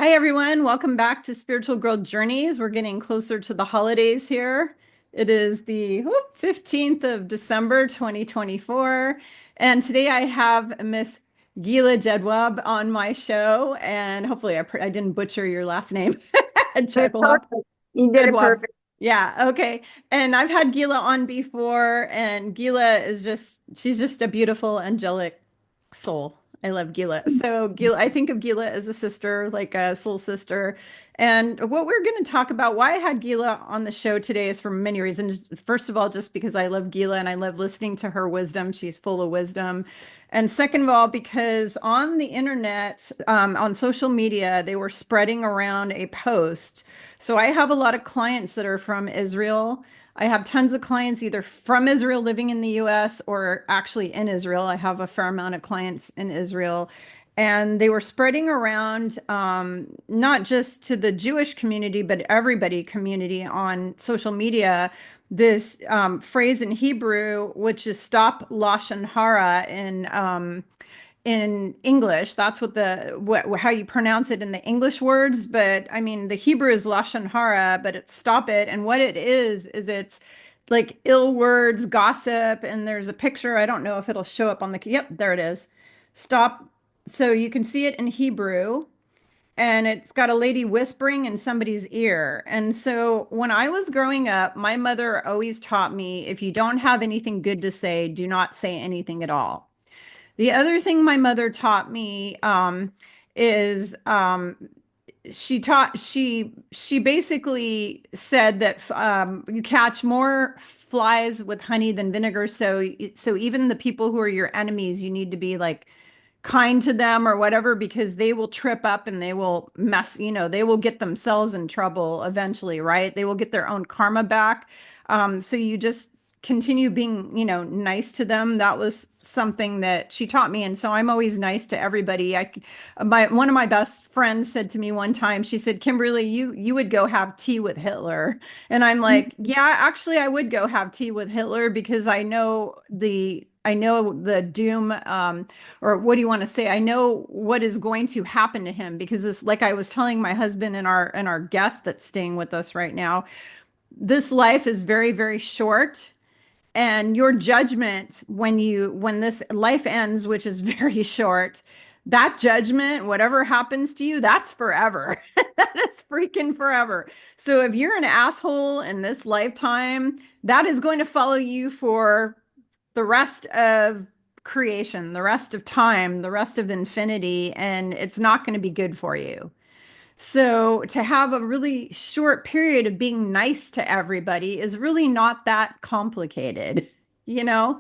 Hi, everyone. Welcome back to Spiritual Growth Journeys. We're getting closer to the holidays here. It is the 15th of December, 2024. And today I have Miss Gila Jed on my show. And hopefully I didn't butcher your last name. It's Jedwab. perfect. You did it Jedwab. perfect. Yeah, okay. And I've had Gila on before, and Gila she's just a beautiful, angelic soul. I love Gila. So Gila, I think of Gila as a sister, like a soul sister. And what we're going to talk about, why I had Gila on the show today is for many reasons. First of all, just because I love Gila and I love listening to her wisdom. She's full of wisdom. And second of all, because on the internet, on social media, they were spreading around a post. So I have a lot of clients that are from Israel. I have tons of clients either from Israel living in the US or actually in Israel. I have a fair amount of clients in Israel. And they were spreading around, not just to the Jewish community, but everybody community on social media, this phrase in Hebrew, which is stop Lashon Hara in English. That's how you pronounce it in the English words. But I mean, the Hebrew is Lashon Hara, but it's stop it. And what it is it's like ill words, gossip. And there's a picture. I don't know if it'll show up on yep, there it is. Stop. So you can see it in Hebrew. And it's got a lady whispering in somebody's ear. And so when I was growing up, my mother always taught me if you don't have anything good to say, do not say anything at all. The other thing my mother taught me is she basically said that you catch more flies with honey than vinegar. So even the people who are your enemies, you need to be like kind to them or whatever, because they will trip up and they will they will get themselves in trouble eventually, right? They will get their own karma back. So you just continue being, nice to them. That was something that she taught me. And so I'm always nice to everybody. One of my best friends said to me one time, she said, Kimberly, you would go have tea with Hitler. And I'm like, yeah, actually I would go have tea with Hitler because I know the doom, or what do you want to say? I know what is going to happen to him because this, like I was telling my husband and our guest that's staying with us right now, this life is very, very short. And your judgment when this life ends, which is very short, that judgment, whatever happens to you, that's forever. That is freaking forever. So if you're an asshole in this lifetime, that is going to follow you for the rest of creation, the rest of time, the rest of infinity, and it's not going to be good for you. So to have a really short period of being nice to everybody is really not that complicated, you know?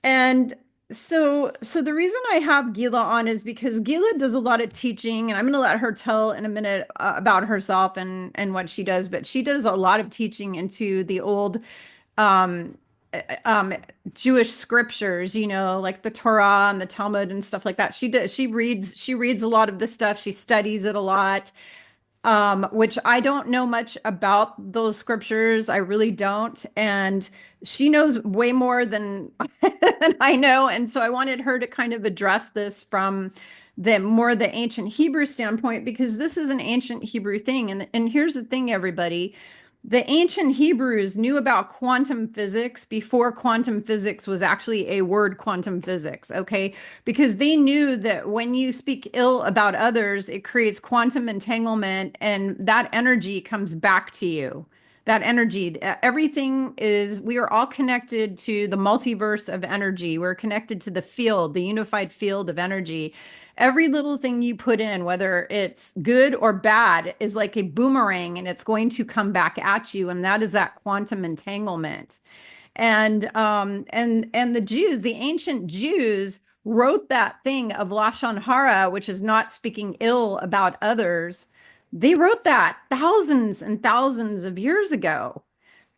And so the reason I have Gila on is because Gila does a lot of teaching, and I'm going to let her tell in a minute about herself and what she does, but she does a lot of teaching into the old um um Jewish scriptures, like the Torah and the Talmud and stuff like that. She reads a lot of this stuff. She studies it a lot, which I don't know much about those scriptures. I really don't. And she knows way more than, than I know. And so I wanted her to kind of address this from the ancient Hebrew standpoint, because this is an ancient Hebrew thing. And here's the thing, everybody. The ancient Hebrews knew about quantum physics before quantum physics was actually a word, quantum physics, okay? Because they knew that when you speak ill about others, it creates quantum entanglement and that energy comes back to you. That energy, we are all connected to the multiverse of energy. We're connected to the field, the unified field of energy. Every little thing you put in, whether it's good or bad, is like a boomerang and it's going to come back at you. And that is that quantum entanglement. And the Jews, the ancient Jews, wrote that thing of Lashon Hara, which is not speaking ill about others. They wrote that thousands and thousands of years ago.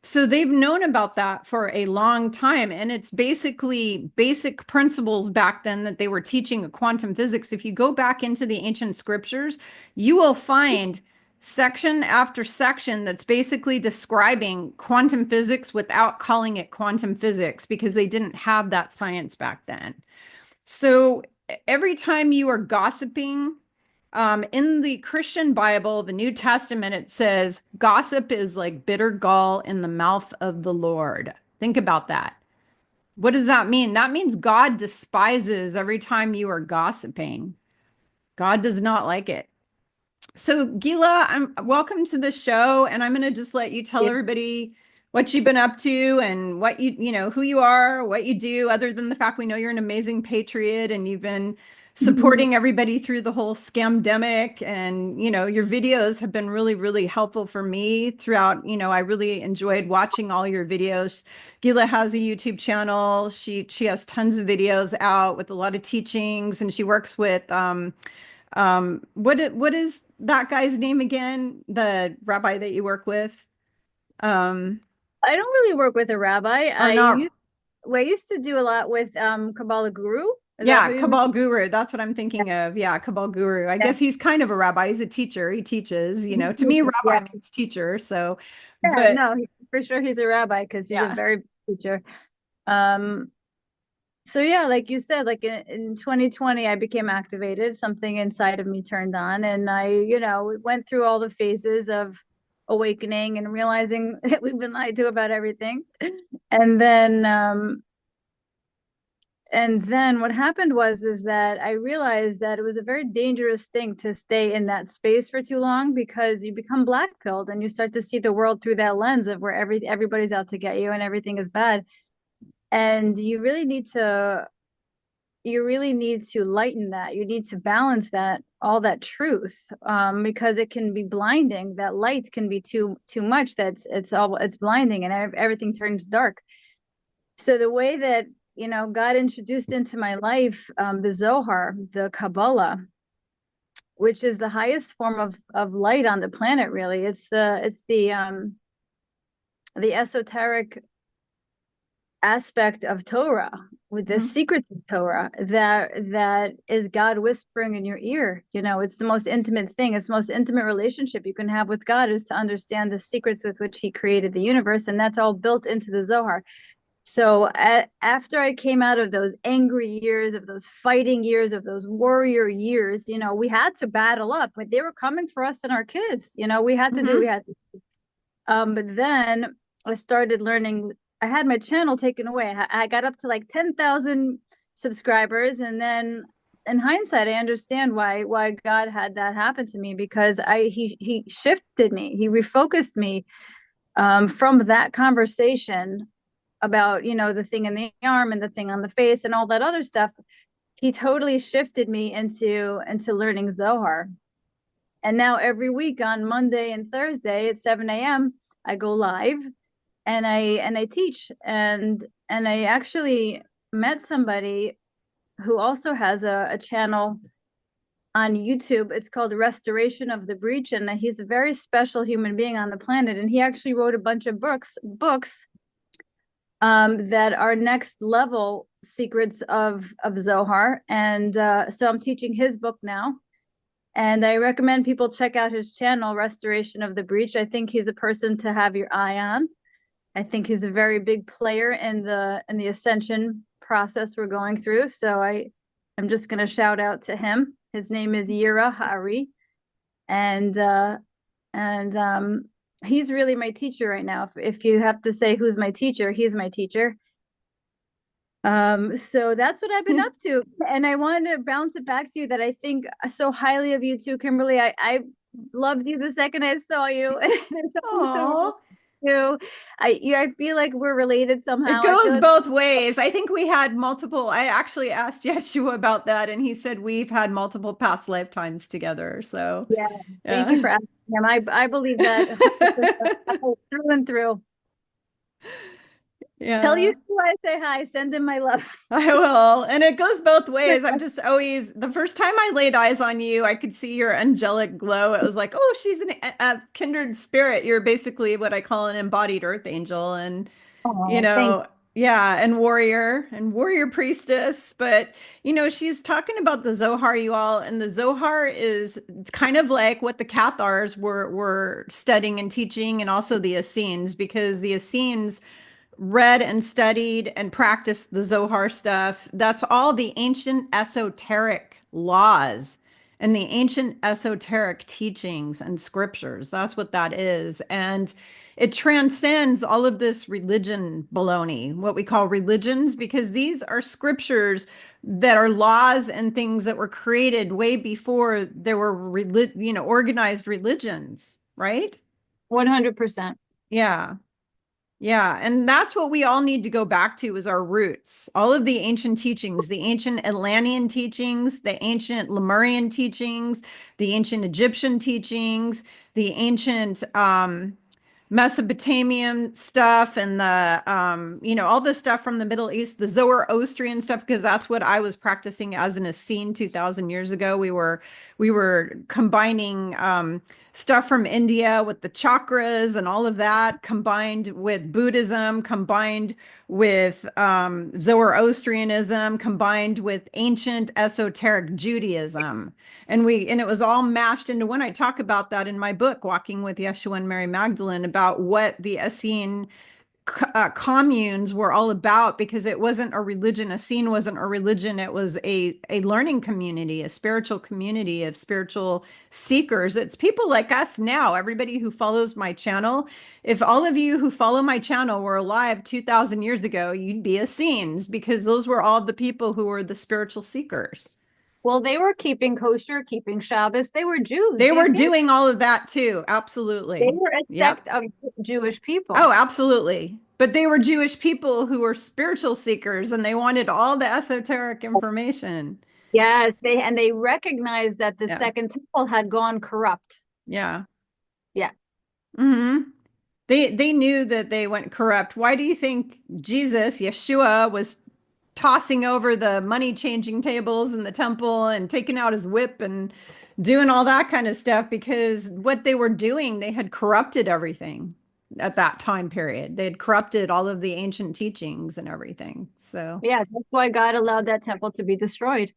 So they've known about that for a long time. And it's basically basic principles back then that they were teaching quantum physics. If you go back into the ancient scriptures, you will find section after section that's basically describing quantum physics without calling it quantum physics because they didn't have that science back then. So every time you are gossiping, In the Christian Bible, the New Testament, it says gossip is like bitter gall in the mouth of the Lord. Think about that. What does that mean? That means God despises every time you are gossiping. God does not like it. So, Gila, I'm welcome to the show, and I'm going to just let you tell everybody what you've been up to and what who you are, what you do, other than the fact we know you're an amazing patriot and you've been supporting everybody through the whole scamdemic. And, your videos have been really, really helpful for me throughout. I really enjoyed watching all your videos. Gila has a YouTube channel. She has tons of videos out with a lot of teachings, and she works with what is that guy's name again? The rabbi that you work with? I don't really work with a rabbi. Or not? I used to do a lot with Kabbalah Guru. Is that Yeah, who you mean? Kabal Guru. That's what I'm thinking of. Yeah, Kabal Guru. I Yeah. guess he's kind of a rabbi. He's a teacher. He teaches, to me, Yeah. rabbi means teacher. So, Yeah, but no, for sure he's a rabbi because he's a yeah. very big teacher. Um, so yeah, like you said, like in 2020, I became activated. Something inside of me turned on, and went through all the phases of awakening and realizing that we've been lied to about everything. And then what happened was is that I realized that it was a very dangerous thing to stay in that space for too long because you become black pilled and you start to see the world through that lens of where everybody's out to get you and everything is bad. And you really need to lighten that. You need to balance that, all that truth, because it can be blinding. That light can be too much. It's blinding, and everything turns dark. So the way that God introduced into my life the Zohar, the Kabbalah, which is the highest form of light on the planet. Really, it's the esoteric aspect of Torah, with the Mhm. secrets of Torah that is God whispering in your ear. It's the most intimate thing. It's the most intimate relationship you can have with God is to understand the secrets with which He created the universe, and that's all built into the Zohar. So after I came out of those angry years, of those fighting years, of those warrior years, we had to battle up, but they were coming for us and our kids. We Mhm. had to. But then I started learning. I had my channel taken away. I got up to like 10,000 subscribers, and then in hindsight, I understand why God had that happen to me because he shifted me. He refocused me from that conversation about the thing in the arm and the thing on the face and all that other stuff. He totally shifted me into learning Zohar. And now every week on Monday and Thursday at 7 a.m. I go live and I teach, and I actually met somebody who also has a channel on YouTube. It's called Restoration of the Breach, and he's a very special human being on the planet, and he actually wrote a bunch of books that are next level secrets of Zohar. And so I'm teaching his book now. And I recommend people check out his channel, Restoration of the Breach. I think he's a person to have your eye on. I think he's a very big player in the Ascension process we're going through. So I'm just going to shout out to him. His name is Yira Hari, and he's really my teacher right now. If you have to say who's my teacher, he's my teacher. So that's what I've been up to. And I wanted to bounce it back to you that I think so highly of you too, Kimberly. I loved you the second I saw you. And it's always so Oh, you. I feel like we're related it somehow. I feel goes like both ways. I think we had multiple. I actually asked Yeshua about that, and he said we've had multiple past lifetimes together. So, yeah. Thank you yeah. for asking him. I believe that 100% through and through. Tell Yeah. you I say hi. Send him my love. I will. And it goes both ways. I'm just always, the first time I laid eyes on you, I could see your angelic glow. It was like, oh, she's a kindred spirit. You're basically what I call an embodied earth angel. And, you Oh, thank know, yeah, and warrior priestess. But, she's talking about the Zohar, you all. And the Zohar is kind of like what the Cathars were studying and teaching, and also the Essenes, because the Essenes read and studied and practiced the Zohar stuff. That's all the ancient esoteric laws. and the ancient esoteric teachings and scriptures. That's what that is. And it transcends all of this religion baloney, what we call religions, because these are scriptures that are laws and things that were created way before there were organized religions, right? 100%. Yeah. Yeah, and that's what we all need to go back to is our roots. All of the ancient teachings, the ancient Atlantean teachings, the ancient Lemurian teachings, the ancient Egyptian teachings, the ancient Mesopotamian stuff and the all the stuff from the Middle East, the Zoroastrian stuff, because that's what I was practicing as an Essene 2000 years ago. We were combining stuff from India with the chakras and all of that, combined with Buddhism, combined with Zoroastrianism, combined with ancient esoteric Judaism. And it was all mashed into one. I talk about that in my book, Walking with Yeshua and Mary Magdalene, about what the Essene communes were all about, because it wasn't a religion. Essene wasn't a religion. It was a learning community, a spiritual community of spiritual seekers. It's people like us now, everybody who follows my channel. If all of you who follow my channel were alive 2000 years ago, you'd be Essenes, because those were all the people who were the spiritual seekers. Well, they were keeping kosher, keeping Shabbos. They were Jews. They The were Essenes, doing all of that too. they Absolutely. were a Yep. sect of Jewish people. Oh, absolutely. But they were Jewish people who were spiritual seekers and they wanted all the esoteric information. Yes, they recognized that the Yeah. second temple had gone corrupt. Yeah. Yeah. hmm they knew that they went corrupt. Why do you think Jesus, Yeshua, was tossing over the money changing tables in the temple and taking out his whip and doing all that kind of stuff? Because what they were doing, they had corrupted everything at that time period. They had corrupted all of the ancient teachings and everything. So Yeah, that's why God allowed that temple to be destroyed.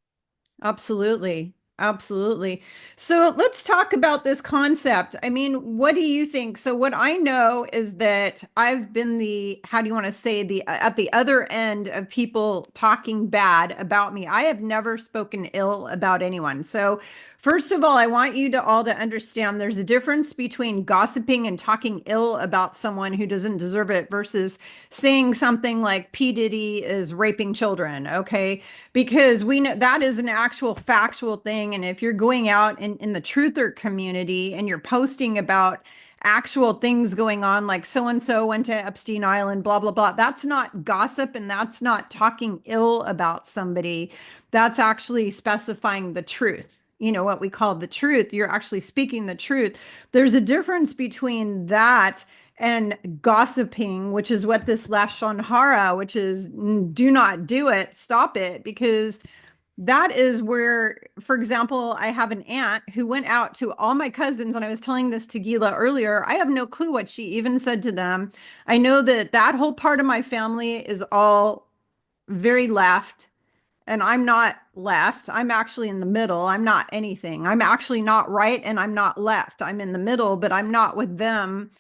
absolutely. Absolutely. So let's talk about this concept. I mean, what do you think? So what I know is that I've been how do you want to say, the at the other end of people talking bad about me. I have never spoken ill about anyone. So first of all, I want you to all to understand there's a difference between gossiping and talking ill about someone who doesn't deserve it versus saying something like P. Diddy is raping children. Okay, because we know that is an actual factual thing. And if you're going out in the truther community and you're posting about actual things going on, like so and so went to Epstein Island, blah, blah, blah, that's not gossip and that's not talking ill about somebody. That's actually specifying the truth. You know, what we call the truth. You're actually speaking the truth. There's a difference between that and gossiping, which is what this Lashon Hara, which is do not do it, stop it, because that is where, for example, I have an aunt who went out to all my cousins, and I was telling this to Gila earlier. I have no clue what she even said to them. I know that that whole part of my family is all very left, and I'm not left. I'm actually in the middle. I'm not anything. I'm actually not right, and I'm not left. I'm in the middle, but I'm not with them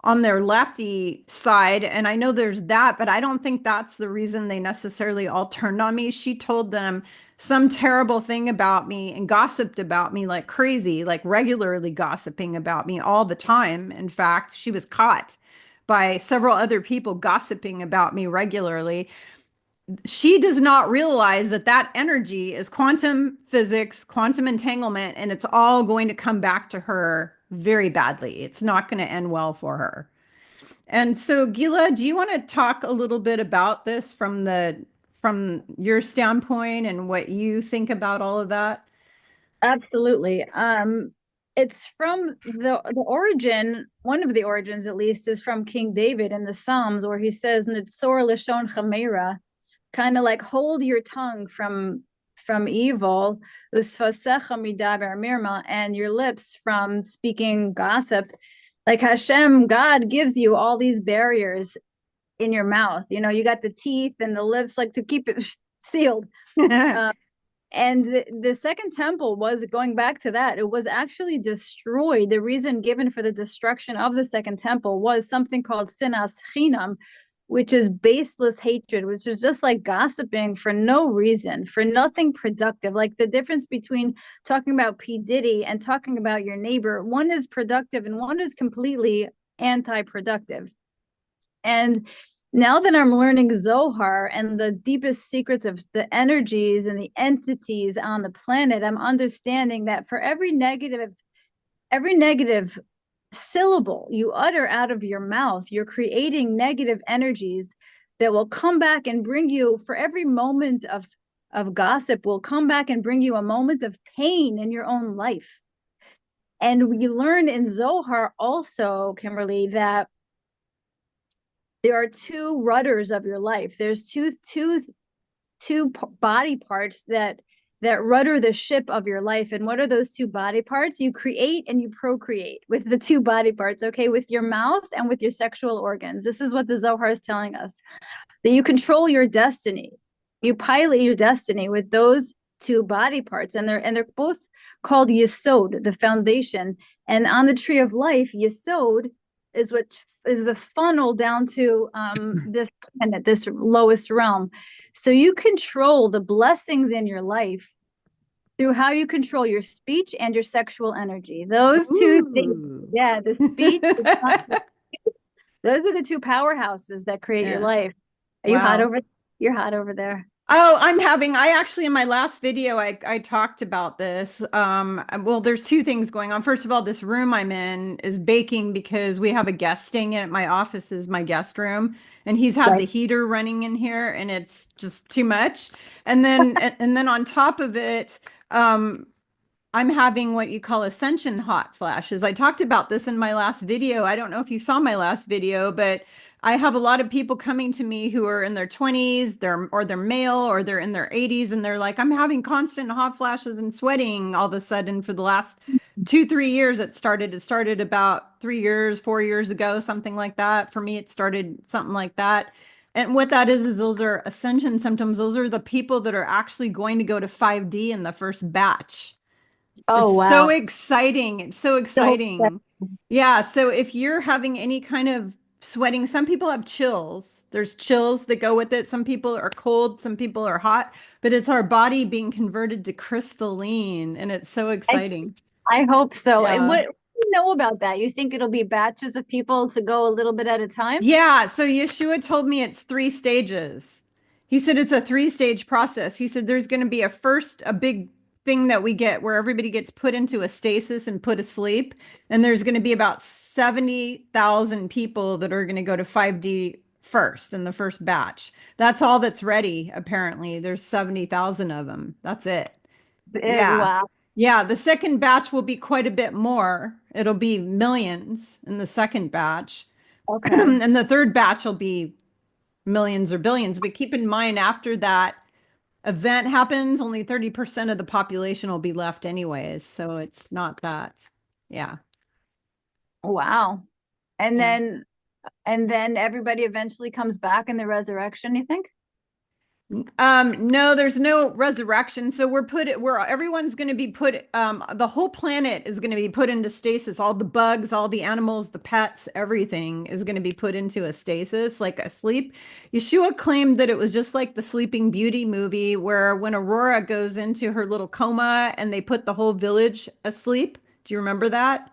on their lefty side. And I know there's that, but I don't think that's the reason they necessarily all turned on me. She told them some terrible thing about me and gossiped about me like crazy, like regularly gossiping about me all the time. In fact, she was caught by several other people gossiping about me regularly. She does not realize that that energy is quantum physics, quantum entanglement, and it's all going to come back to her very badly. It's not going to end well for her. And so, Gila, do you want to talk a little bit about this from your standpoint and what you think about all of that? Absolutely. It's from the origin, one of the origins at least, is from King David in the Psalms, where he says, "Nitzor lashon chamera," kind of like hold your tongue from evil, "Usfasecha midaber mirma," and your lips from speaking gossip. Like Hashem, God gives you all these barriers in your mouth. You know, you got the teeth and the lips, like to keep it sealed. Uh, and the second temple was, going back to that, it was actually destroyed. The reason given for the destruction of the second temple was something called sinas chinam, which is baseless hatred, which is just like gossiping for no reason, for nothing productive. Like the difference between talking about P. Diddy and talking about your neighbor, one is productive and one is completely anti-productive. And now that I'm learning Zohar and the deepest secrets of the energies and the entities on the planet, I'm understanding that for every negative syllable you utter out of your mouth, you're creating negative energies that will come back and bring you, for every moment of gossip will come back and bring you a moment of pain in your own life. And we learn in Zohar also, Kimberly, that there are two rudders of your life. There's two body parts that rudder the ship of your life. And what are those two body parts? You create and you procreate with the two body parts, okay, with your mouth and with your sexual organs. This is what the Zohar is telling us, that you control your destiny. You pilot your destiny with those two body parts, and they're both called Yesod, the foundation. And on the tree of life, Yesod is what is the funnel down to this planet, this lowest realm. So you control the blessings in your life through how you control your speech and your sexual energy. Those two things, Ooh. yeah, the speech, those are the two powerhouses that create your Yeah. life. Are you hot Wow. over? You're hot over there. Oh, I actually in my last video I talked about this. Well, there's two things going on. First of all, this room I'm in is baking because we have a guest staying in it. My office is my guest room, and he's had Right. the heater running in here, and it's just too much. And then on top of it, I'm having what you call ascension hot flashes. I talked about this in my last video. I don't know if you saw my last video, but I have a lot of people coming to me who are in their 20s, they're male or they're in their 80s, and they're like, I'm having constant hot flashes and sweating all of a sudden for the last 2, 3 years. It started about 3 years, 4 years ago, something like that. For me, it started something like that. And what that is those are ascension symptoms. Those are the people that are actually going to go to 5D in the first batch. Oh It's so wow. exciting. It's so So exciting. Yeah. So if you're having any kind of sweating, some people have chills. There's chills that go with it. Some people are cold, some people are hot, but it's our body being converted to crystalline, and it's so I, exciting. I hope so. And Yeah. what do you know about that? You think it'll be batches of people to go a little bit at a time? Yeah, so Yeshua told me it's 3 stages. He said it's a 3 stage process. He said there's going to be a big thing that we get where everybody gets put into a stasis and put asleep. And there's going to be about 70,000 people that are going to go to 5D first in the first batch. That's all that's ready, apparently. There's 70,000 of them. That's it. Yeah. Wow. Yeah, the second batch will be quite a bit more. It'll be millions in the second batch. Okay. And the third batch will be millions or billions. But keep in mind, after that event happens, only 30% of the population will be left anyways. So it's not that. Yeah. Wow. And Yeah. then and then everybody eventually comes back in the resurrection, you think? No, there's no resurrection. So everyone's going to be the whole planet is going to be put into stasis. All the bugs, all the animals, the pets, everything is going to be put into a stasis, like a sleep. Yeshua claimed that it was just like the Sleeping Beauty movie, where when Aurora goes into her little coma and they put the whole village asleep. Do you remember that?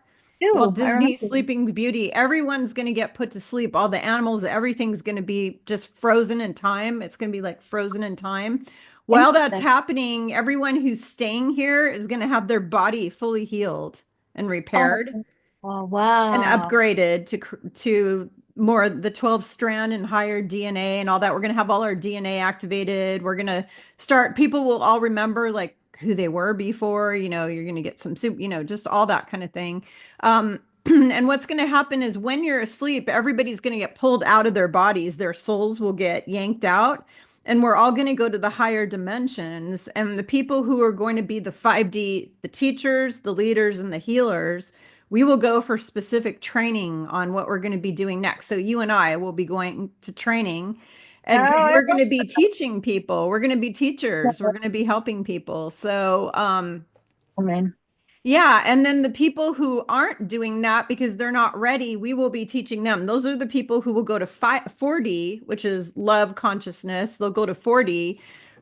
Walt Ew, I Disney's remember. Sleeping Beauty, everyone's going to get put to sleep. All the animals, everything's going to be just frozen in time. It's going to be like frozen in time. While that's Interesting. happening, everyone who's staying here is going to have their body fully healed and Oh, repaired oh and wow. upgraded to more the 12 strand and higher DNA and all that. We're going to have all our DNA activated. We're going to start, people will all remember like who they were before, you're going to get some soup, just all that kind of thing. And what's going to happen is when you're asleep, everybody's going to get pulled out of their bodies. Their souls will get yanked out, and we're all going to go to the higher dimensions. And the people who are going to be the 5D, the teachers, the leaders, and the healers, we will go for specific training on what we're going to be doing next. So you and I will be going to training, Oh, and because I we're going to be teaching people, we're going to be teachers, we're going to be helping people. So love it. Yeah, and then the people who aren't doing that because they're not ready, we will be teaching them. Those are the people who will go to 40, which is love consciousness. They'll go to 40,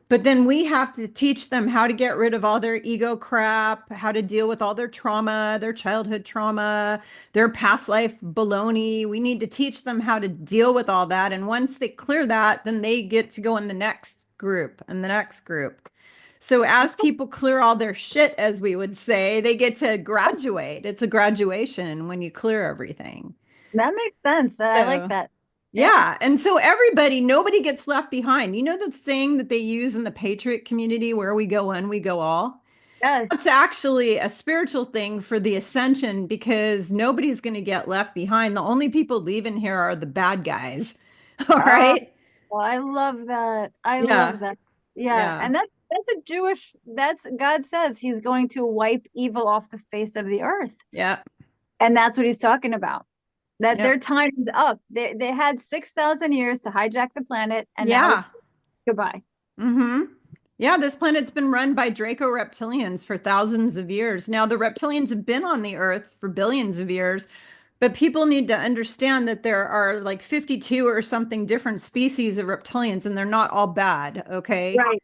but then we have to teach them how to get rid of all their ego crap, how to deal with all their trauma, their childhood trauma, their past life baloney. We need to teach them how to deal with all that. And once they clear that, then they get to go in the next group and the next group. So as people clear all their shit, as we would say, they get to graduate. It's a graduation when you clear everything. That makes sense. I like So that. Yeah. yeah. And so everybody, nobody gets left behind. You know that saying that they use in the Patriot community, where we go one, we go all? Yes. That's actually a spiritual thing for the Ascension because nobody's going to get left behind. The only people leaving here are the bad guys. All Oh, right. well, I love that. I love Yeah. that. Yeah. Yeah. And that's a Jewish, that's God says he's going to wipe evil off the face of the earth. Yeah. And that's what he's talking about. That Yep. their time is up. They had 6,000 years to hijack the planet, and now Yeah. it's goodbye. Mm-hmm. Yeah, this planet's been run by Draco reptilians for thousands of years. Now, the reptilians have been on the Earth for billions of years, but people need to understand that there are like 52 or something different species of reptilians, and they're not all bad, okay? Right.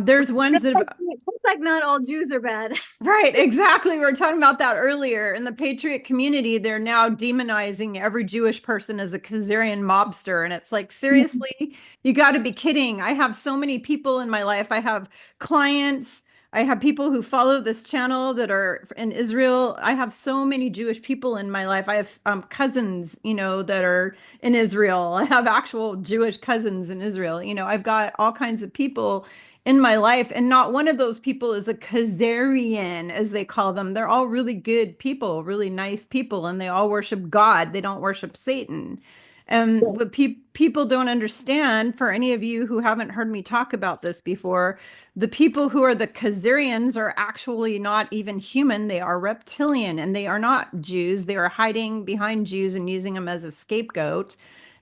There's ones that have Just like not all Jews are bad. right, exactly. We were talking about that earlier. In the Patriot community, they're now demonizing every Jewish person as a Khazarian mobster. And it's like, seriously, you got to be kidding. I have so many people in my life. I have clients, I have people who follow this channel that are in Israel. I have so many Jewish people in my life. I have cousins, that are in Israel. I have actual Jewish cousins in Israel. I've got all kinds of people in my life, and not one of those people is a Khazarian, as they call them. They're all really good people, really nice people, and they all worship God. They don't worship Satan. And what people don't understand, for any of you who haven't heard me talk about this before, the people who are the Khazarians are actually not even human. They are reptilian, and they are not Jews. They are hiding behind Jews and using them as a scapegoat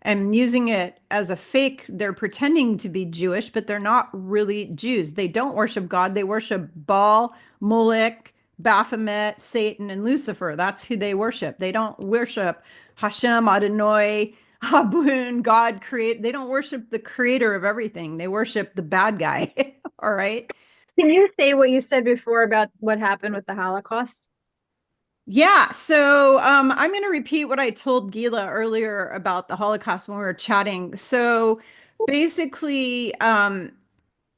and using it as a fake. They're pretending to be Jewish, but they're not really Jews. They don't worship God. They worship Baal, Molech, Baphomet, Satan, and Lucifer. That's who they worship. They don't worship Hashem, Adonai, Habun, God create. They don't worship the creator of everything. They worship the bad guy. All right. Can you say what you said before about what happened with the Holocaust? Yeah, so I'm going to repeat what I told Gila earlier about the Holocaust when we were chatting. So basically,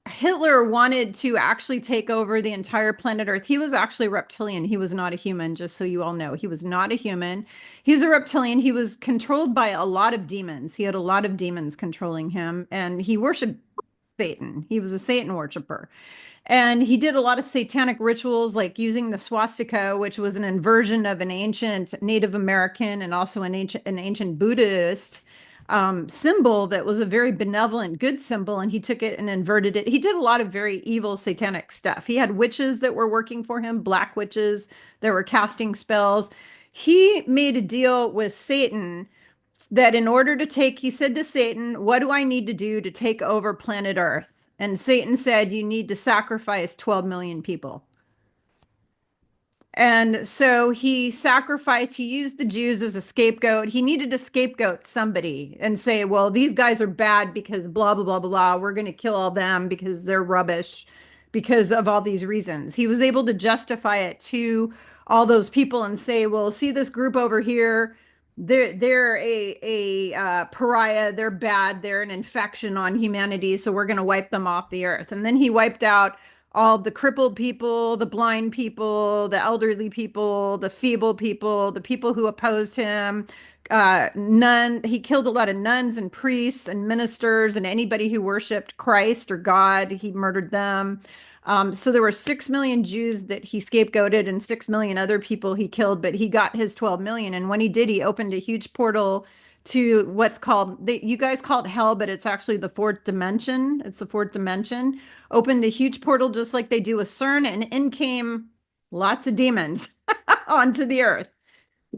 Hitler wanted to actually take over the entire planet Earth. He was actually a reptilian. He was not a human, just so you all know. He was not a human. He's a reptilian. He was controlled by a lot of demons. He had a lot of demons controlling him, and he worshiped Satan. He was a Satan worshiper. And he did a lot of satanic rituals, like using the swastika, which was an inversion of an ancient Native American and also an ancient Buddhist symbol that was a very benevolent, good symbol. And he took it and inverted it. He did a lot of very evil, satanic stuff. He had witches that were working for him, black witches that were casting spells. He made a deal with Satan that in order to take, he said to Satan, "What do I need to do to take over planet Earth?" And Satan said, "You need to sacrifice 12 million people." And so he sacrificed, he used the Jews as a scapegoat. He needed to scapegoat somebody and say, well, these guys are bad because blah, blah, blah, blah. We're going to kill all them because they're rubbish because of all these reasons. He was able to justify it to all those people and say, well, see this group over here. They're a pariah. They're bad. They're an infection on humanity. So we're going to wipe them off the earth. And then he wiped out all the crippled people, the blind people, the elderly people, the feeble people, the people who opposed him. He killed a lot of nuns and priests and ministers and anybody who worshiped Christ or God. He murdered them. So there were 6 million Jews that he scapegoated and 6 million other people he killed, but he got his 12 million. And when he did, he opened a huge portal to what's called, you guys call it hell, but it's actually the fourth dimension. It's the fourth dimension. Opened a huge portal just like they do with CERN, and in came lots of demons onto the earth.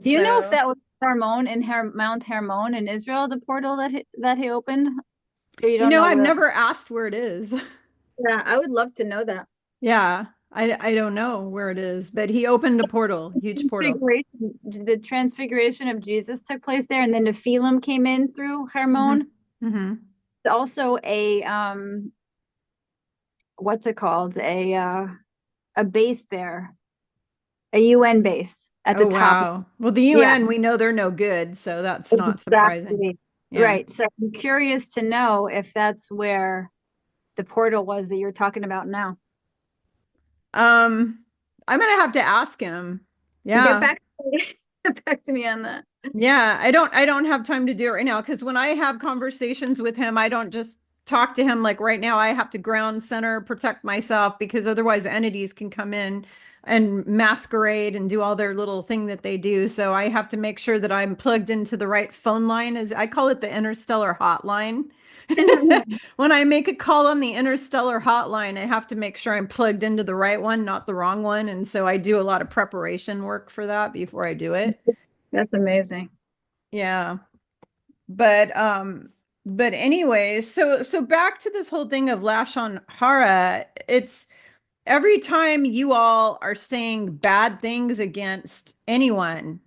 Do you know if So, that was Hermon in Mount Hermon in Israel, the portal that he opened? Or you don't know I've where? never asked where it is. Yeah, I would love to know that. Yeah. I don't know where it is, but he opened a portal, huge portal. The transfiguration of Jesus took place there, and then Nephilim came in through Hmm. Hermon. Hmm. Also what's it called? A base there, a UN base at the Oh, top. wow. Well, the Yeah, UN, we know they're no good, so that's not surprising. exactly. Yeah. Right. So I'm curious to know if that's where the portal was that you're talking about now. Um, I'm gonna have to ask him. Get Yeah. back to me, get back to me on that. Yeah, I don't have time to do it right now because when I have conversations with him, I don't just talk to him like right now. I have to ground center, protect myself because otherwise entities can come in and masquerade and do all their little thing that they do. So I have to make sure that I'm plugged into the right phone line, as I call it, the interstellar hotline. When I make a call on the interstellar hotline, I have to make sure I'm plugged into the right one, not the wrong one. And so I do a lot of preparation work for that before I do it. That's amazing. Yeah. But anyways, so back to this whole thing of Lashon Hara, it's every time you all are saying bad things against anyone,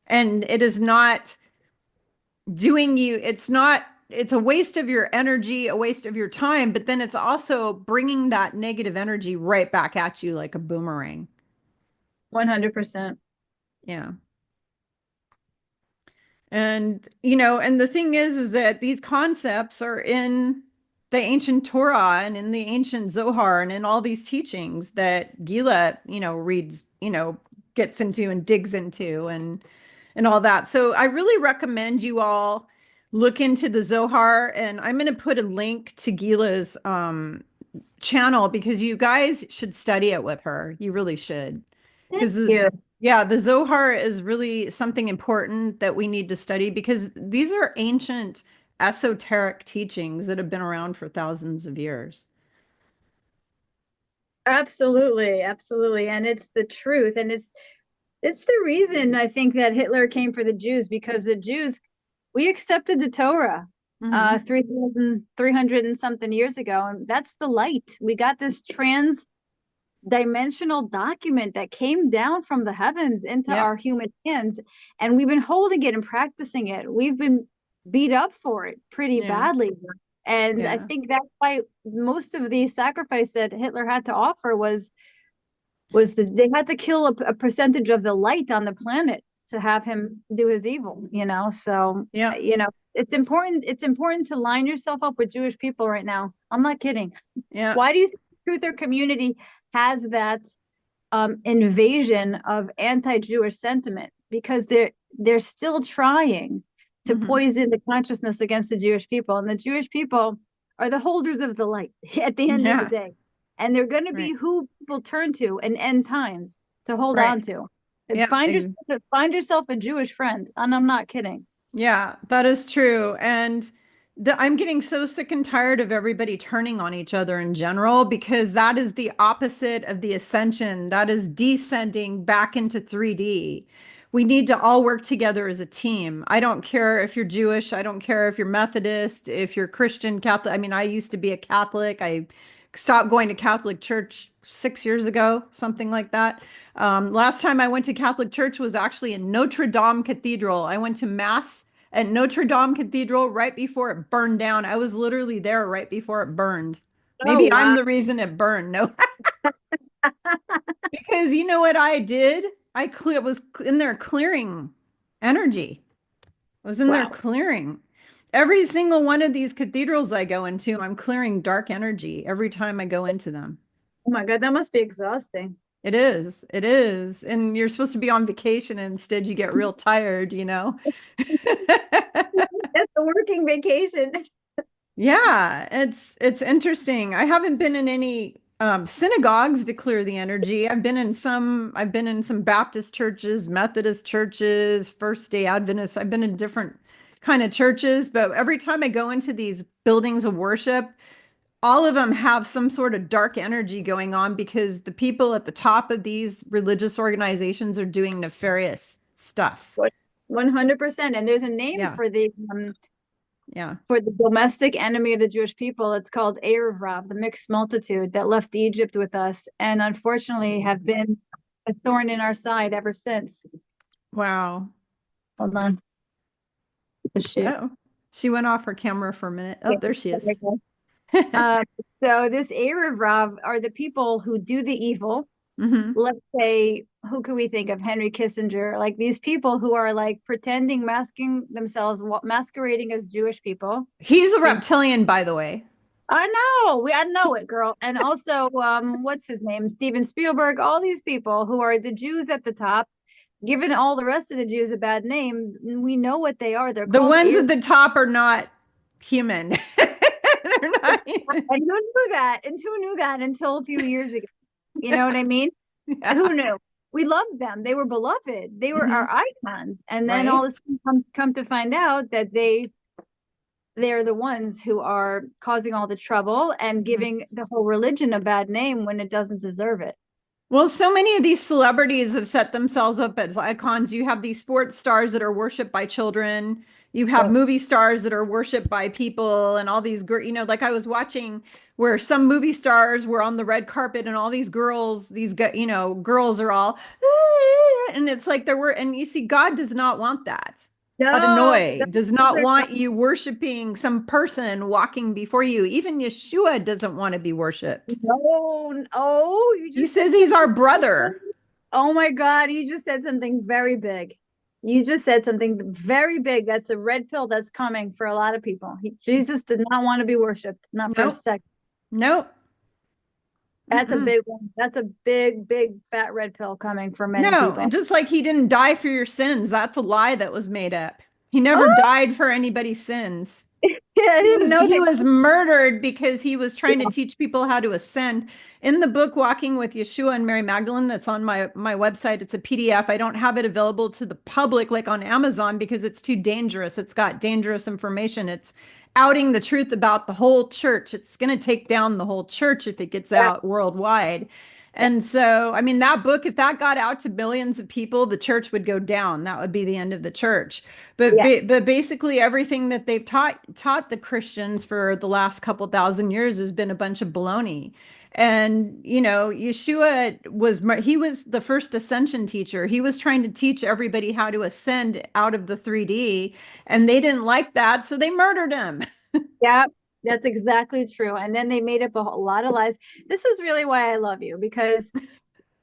and it is not doing you, it's a waste of your energy, a waste of your time, but then it's also bringing that negative energy right back at you like a boomerang. 100%. Yeah. And, and the thing is that these concepts are in the ancient Torah and in the ancient Zohar and in all these teachings that Gila, reads, gets into and digs into and all that. So I really recommend you all look into the Zohar, and I'm going to put a link to Gila's channel because you guys should study it with her. You really should. Thank Because you. yeah, the Zohar is really something important that we need to study because these are ancient esoteric teachings that have been around for thousands of years. Absolutely, absolutely. And it's the truth. And it's the reason I think that Hitler came for the Jews, because the Jews, we accepted the Torah Hmm. 3,300 and something years ago. And that's the light. We got this dimensional document that came down from the heavens into Yep. our human hands, and we've been holding it and practicing it. We've been beat up for it pretty Yeah. badly, and I Yeah. think that's why most of the sacrifice that Hitler had to offer was that they had to kill a percentage of the light on the planet to have him do his evil. So Yep. it's important to line yourself up with Jewish people right now. I'm not kidding. Yeah. Why do you think the truther community has that invasion of anti-Jewish sentiment? Because they're still trying to Hmm. poison the consciousness against the Jewish people, and the Jewish people are the holders of the light at the end of the Yeah. day, and they're going to be Right. who people turn to in end times to hold Right. on to. Yep. Find yourself a Jewish friend, and I'm not kidding. Yeah, that is true. And I'm getting so sick and tired of everybody turning on each other in general because that is the opposite of the ascension. That is descending back into 3D. We need to all work together as a team. I don't care if you're Jewish. I don't care if you're Methodist, if you're Christian, Catholic. I mean, I used to be a Catholic. I stopped going to Catholic church 6 years ago, something like that. Last time I went to Catholic church was actually in Notre Dame Cathedral. I went to Mass at Notre Dame Cathedral right before it burned down. I was literally there right before it burned. Oh Maybe I'm wow. the reason it burned. No, because you know what I did? Was in there clearing energy. I was in there Wow. clearing. Every single one of these cathedrals I go into, I'm clearing dark energy every time I go into them. Oh my God, that must be exhausting. It is. It is. And you're supposed to be on vacation and instead you get real tired. It's a working vacation. Yeah, it's interesting. I haven't been in any synagogues to clear the energy. I've been in some Baptist churches, Methodist churches, First Day Adventists. I've been in different kind of churches, but every time I go into these buildings of worship, all of them have some sort of dark energy going on because the people at the top of these religious organizations are doing nefarious stuff. 100%. And there's a name Yeah. for the Yeah. for the domestic enemy of the Jewish people. It's called Erev Rav, the mixed multitude that left Egypt with us, and unfortunately have been a thorn in our side ever since. Wow. Hold on. Oh, shoot. Oh, she went off her camera for a minute. Oh, Yeah, there she there is. we go. Uh, so this Erev Rav are the people who do the evil. Hmm. Let's say, who could we think of? Henry Kissinger, like these people who are like pretending, masking themselves, masquerading as Jewish people. He's a reptilian, by the way. I know it, girl. And also, what's his name? Steven Spielberg, all these people who are the Jews at the top, giving all the rest of the Jews a bad name. We know what they are. They're The called ones Arabs. at the top are not human. They're not human. And who knew that? And who knew that until a few years ago? You know what I mean? Yeah. Who knew? We loved them. They were beloved. They were Hmm. our icons. And then all Right. this come to find out that they're the ones who are causing all the trouble and Mhm. giving the whole religion a bad name when it doesn't deserve it. Well, so many of these celebrities have set themselves up as icons. You have these sports stars that are worshipped by children. You have Right. movie stars that are worshipped by people, and all these, like I was watching where some movie stars were on the red carpet, and all these girls, girls are all, and it's like there were, and you see, God does not want that. No, Adonai does those not are want you worshiping some person walking before you. Even Yeshua doesn't want to be worshiped. no. Oh, you He just says said he's our something. brother. Oh my God, you just said something very big. You just said something very big. That's a red pill that's coming for a lot of people. Jesus did not want to be worshipped, not for a Nope. second. Nope. That's a Mm-mm. big one. That's a big, big fat red pill coming for many No. people. And just like he didn't die for your sins, that's a lie that was made up. He never Oh, died for anybody's sins. I He didn't was know he that. was murdered because he was trying to Yeah. teach people how to ascend. In the book Walking with Yeshua and Mary Magdalene that's on my website, it's a PDF. I don't have it available to the public like on Amazon because it's too dangerous. It's got dangerous information. It's outing the truth about the whole church. It's going to take down the whole church if it gets Yeah. out worldwide. And so, I mean, that book, if that got out to millions of people, the church would go down. That would be the end of the church. But Yeah. but basically everything that they've taught the Christians for the last couple thousand years has been a bunch of baloney. And Yeshua he was the first ascension teacher. He was trying to teach everybody how to ascend out of the 3D, and they didn't like that, so they murdered him. Yeah, that's exactly true. And then they made up a lot of lies. This is really why I love you, because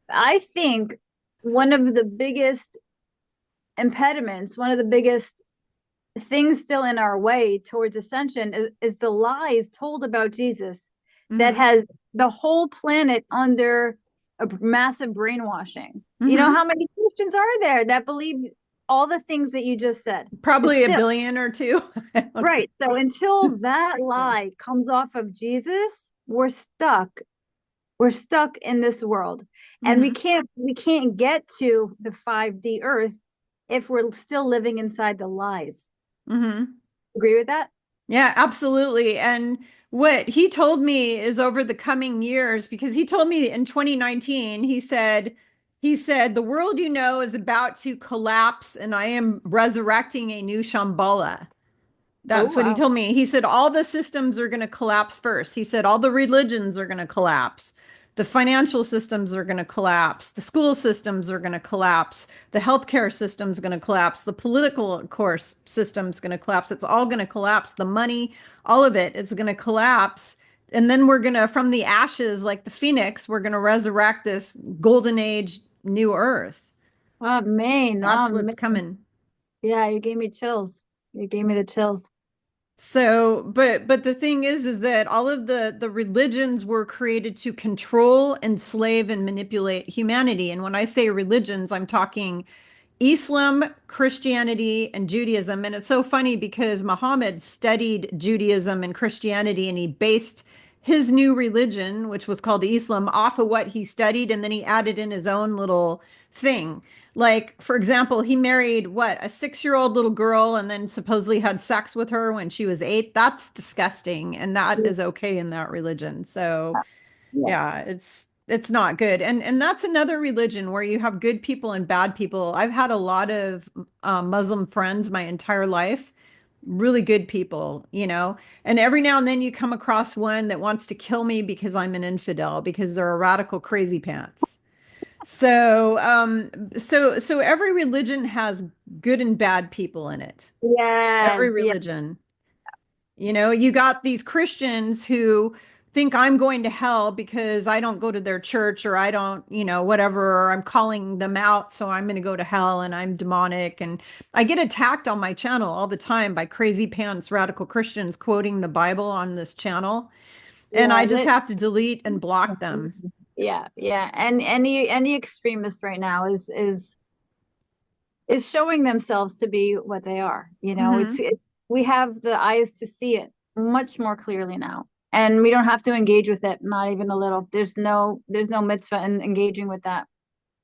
I think one of the biggest impediments, one of the biggest things still in our way towards ascension is the lies told about Jesus that Hmm. has the whole planet under a massive brainwashing. You know, Hmm. how many Christians are there that believe all the things that you just said? It's Probably a still billion or two. I don't right. So until that lie comes off of Jesus, we're stuck. We're stuck in this world. And know. we can't get to the 5D earth if we're still living inside the lies. Hmm. Agree with that? Yeah, absolutely. And what he told me is over the coming years, because he told me in 2019, he said, the world you know is about to collapse, and I am resurrecting a new Shambhala. Oh, That's what he wow. told me. He said all the systems are going to collapse first. He said all the religions are going to collapse. The financial systems are going to collapse. The school systems are going to collapse. The healthcare system is going to collapse. The political, of course, system is going to collapse. It's all going to collapse. The money, all of it, it's going to collapse. And then we're going to, from the ashes, like the phoenix, we're going to resurrect this golden age new earth. Oh, man. Oh, That's what's man. coming. Yeah, you gave me chills. You gave me the chills. So, but the thing is that all of the religions were created to control, enslave, and manipulate humanity. And when I say religions, I'm talking Islam, Christianity, and Judaism. And it's so funny because Muhammad studied Judaism and Christianity, and he based his new religion, which was called Islam, off of what he studied, and then he added in his own little thing. Like, for example, he married what, a 6-year-old little girl and then supposedly had sex with her when she was 8. That's disgusting. And that is okay in that religion. So Yeah. yeah, it's not good. And that's another religion where you have good people and bad people. I've had a lot of Muslim friends my entire life, really good people, and every now and then you come across one that wants to kill me because I'm an infidel because they're a radical crazy pants. So, so every religion has good and bad people in it. Every Yes, yeah. religion. You got these Christians who think I'm going to hell because I don't go to their church or I don't, whatever, or I'm calling them out. So I'm going to go to hell and I'm demonic. And I get attacked on my channel all the time by crazy pants radical Christians quoting the Bible on this channel. And I Yeah, just have to delete and block them. yeah, yeah. And any extremist right now is showing themselves to be what they are. Hmm. We have the eyes to see it much more clearly now, and we don't have to engage with it, not even a little. There's no mitzvah in engaging with that.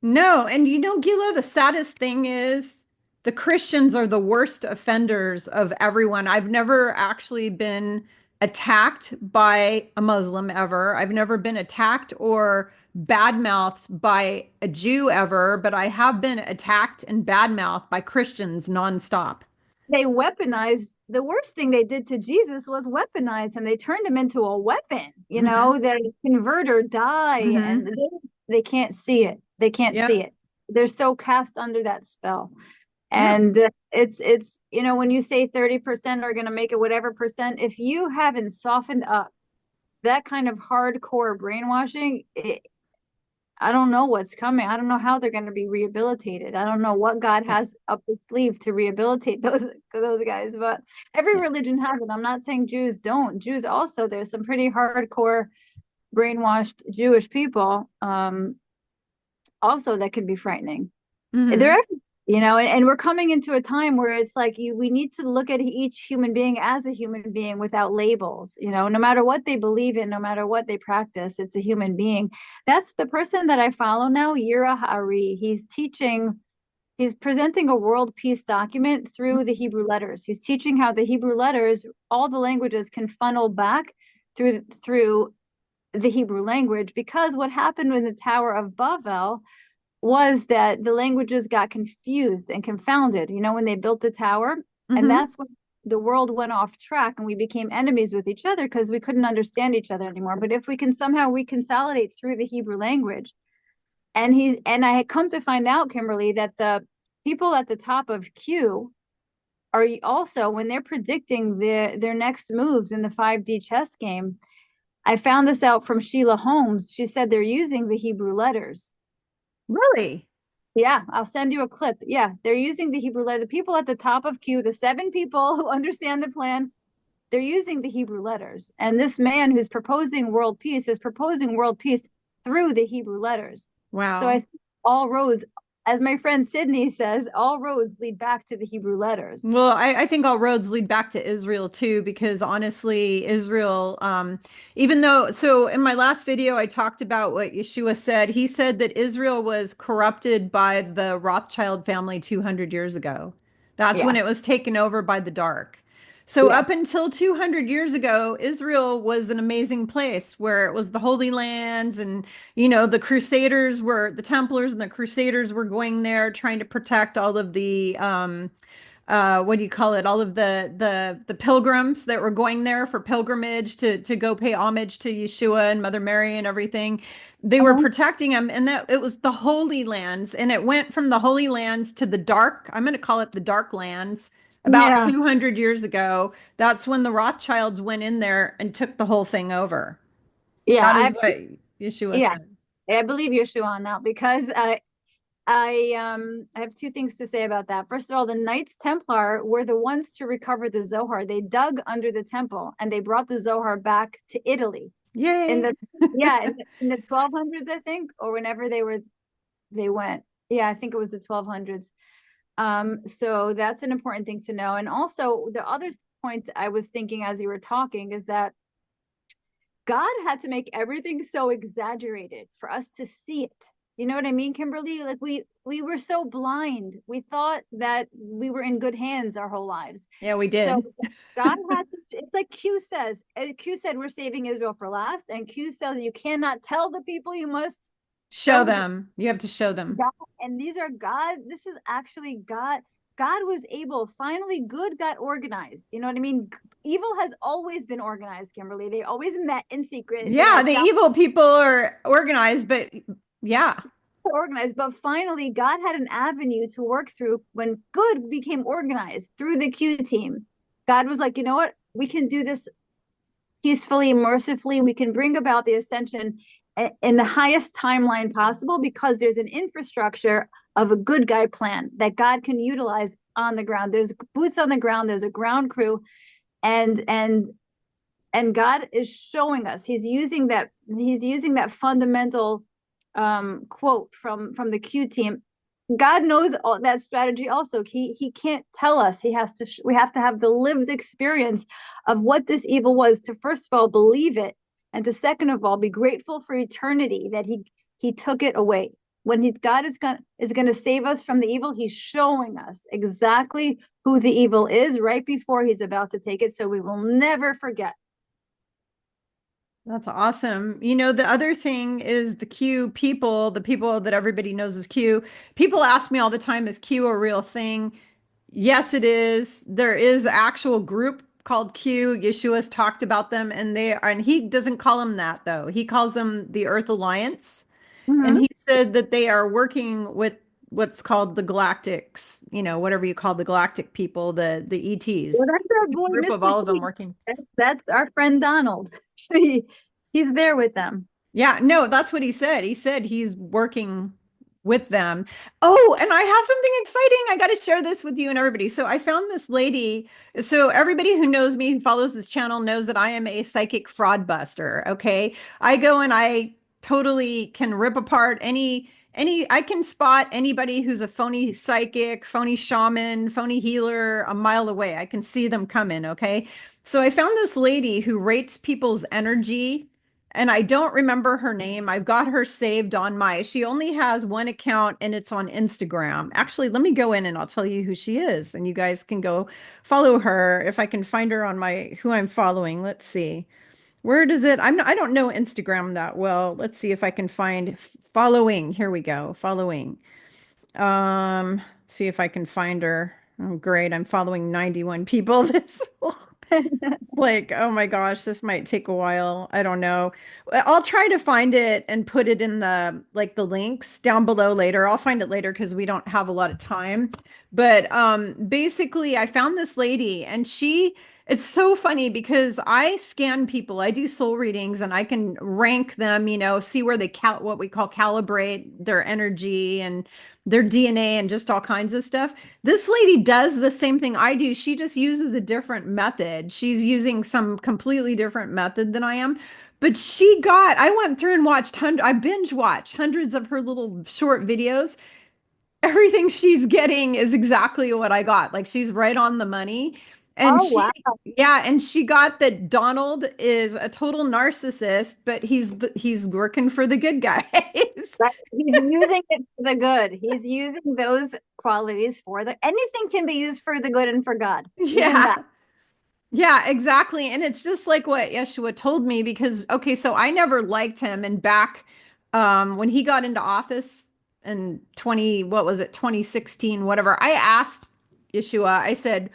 No, and Gila, the saddest thing is the Christians are the worst offenders of everyone. I've never actually been attacked by a Muslim ever. I've never been attacked or badmouthed by a Jew ever, but I have been attacked and badmouthed by Christians nonstop. They weaponized the worst thing they did to Jesus was weaponize him. They turned him into a weapon, Hmm. they convert or die, and Hmm. they can't see it. They can't see Yep. it. They're so cast under that spell. Yep. And it's when you say 30% are going to make it whatever percent, if you haven't softened up that kind of hardcore brainwashing, I don't know what's coming. I don't know how they're going to be rehabilitated. I don't know what God Yeah. has up his sleeve to rehabilitate those guys. But every Yeah. religion has it. I'm not saying Jews don't. Jews also, there's some pretty hardcore brainwashed Jewish people, also that can be frightening. They're Hmm. every- and we're coming into a time where it's like we need to look at each human being as a human being without labels. No matter what they believe in, no matter what they practice, it's a human being. That's the person that I follow now, Yira Hari. He's presenting a world peace document through the Hebrew letters. He's teaching how the Hebrew letters, all the languages can funnel back through the Hebrew language, because what happened in the Tower of Babel was that the languages got confused and confounded, when they built the tower. And Hmm. that's when the world went off track and we became enemies with each other because we couldn't understand each other anymore. But if we can somehow reconsolidate through the Hebrew language, and I had come to find out, Kimberly, that the people at the top of Q are also, when they're predicting their next moves in the 5D chess game, I found this out from Sheila Holmes. She said they're using the Hebrew letters. Really? Yeah, I'll send you a clip. Yeah, they're using the Hebrew letter. The people at the top of Q, the 7 people who understand the plan, they're using the Hebrew letters. And this man who's proposing world peace is proposing world peace through the Hebrew letters. So I Wow. think all roads, as my friend Sydney says, all roads lead back to the Hebrew letters. Well, I think all roads lead back to Israel too, because honestly, Israel, even though, so in my last video, I talked about what Yeshua said. He said that Israel was corrupted by the Rothschild family 200 years ago. That's when Yeah, it was taken over by the dark. So yeah. up until 200 years ago, Israel was an amazing place where it was the Holy Lands and, the Crusaders were, the Templars and the Crusaders were going there trying to protect all of the, what do you call it? All of the pilgrims that were going there for pilgrimage to go pay homage to Yeshua and Mother Mary and everything. They were Uh-huh. protecting them, and that it was the Holy Lands, and it went from the Holy Lands to the dark. I'm going to call it the Dark Lands. About Yeah, 200 years ago, that's when the Rothschilds went in there and took the whole thing over. yeah. That is what Yeshua Yeah, said. I believe Yeshua on that, because I have two things to say about that. First of all, the Knights Templar were the ones to recover the Zohar. They dug under the temple and they brought the Zohar back to Italy in Yay. the yeah in the 1200s, I think, or whenever they went. Yeah, I think it was the 1200s. So that's an important thing to know. And also, the other point I was thinking as you were talking is that God had to make everything so exaggerated for us to see it. You know what I mean, Kimberly? Like we were so blind. We thought that we were in good hands our whole lives. Yeah, we So did. God had to, it's like Q says. Q said we're saving Israel for last, and Q says you cannot tell the people, you must Show show them. them. You have to show them. God, and these are God, this is actually God. God was able, finally good got organized. You know what I mean? Evil has always been organized, Kimberly. They always met in secret. They Yeah, had the evil people are organized, but yeah. organized, but finally God had an avenue to work through when good became organized through the Q team. God was like, you know what? We can do this peacefully, mercifully. We can bring about the ascension in the highest timeline possible because there's an infrastructure of a good guy plan that God can utilize on the ground. There's boots on the ground, there's a ground crew, and God is showing us. He's using that fundamental quote from the Q team. God knows all that strategy also. He can't tell us. We have to have the lived experience of what this evil was to first of all believe it, and to second of all be grateful for eternity that he took it away. When God is going to save us from the evil, he's showing us exactly who the evil is right before he's about to take it, so we will never forget. That's awesome. You know, the other thing is the Q people, the people that everybody knows as Q. People ask me all the time, is Q a real thing? Yes, it is. There is an actual group called Q. Yeshua's talked about them, and he doesn't call them that though. He calls them the Earth Alliance. And Mm-hmm. he said that they are working with what's called the galactics, whatever you call the galactic people, the Well, ETs. that's our It's a boy, group of Mr. all of them T. working. That's our friend Donald. He's there with them. Yeah, no, that's what he said. He said he's working with them. Oh, and I have something exciting. I got to share this with you and everybody. So I found this lady. So everybody who knows me, who follows this channel, knows that I am a psychic fraud buster. Okay. I go and I totally can rip apart I can spot anybody who's a phony psychic, phony shaman, phony healer a mile away. I can see them coming. Okay. So I found this lady who rates people's energy, and I don't remember her name. I've got her saved on she only has one account and it's on Instagram. Actually, let me go in and I'll tell you who she is and you guys can go follow her if I can find her on who I'm following. Let's see. Where does it? I don't know Instagram that well. Let's see if I can find following. Here we go. Following. See if I can find her. Oh, great. I'm following 91 people. This like, oh my gosh, this might take a while. I don't know. I'll try to find it and put it in the links down below later. I'll find it later because we don't have a lot of time. But basically I found this lady and it's so funny because I scan people. I do soul readings and I can rank them, see where what we call calibrate their energy and their DNA and just all kinds of stuff. This lady does the same thing I do. She just uses a different method. She's using some completely different method than I am. But I went through and I binge watched hundreds of her little short videos. Everything she's getting is exactly what I got. Like she's right on the money. And Oh, wow. yeah, and she got that Donald is a total narcissist, but he's working for the good guys. Right. He's using it for the good. He's using those qualities for anything can be used for the good and for God. Even Yeah. that. Yeah, exactly. And it's just like what Yeshua told me because, okay, so I never liked him. And back when he got into office in what was it, 2016, whatever, I asked Yeshua, I said,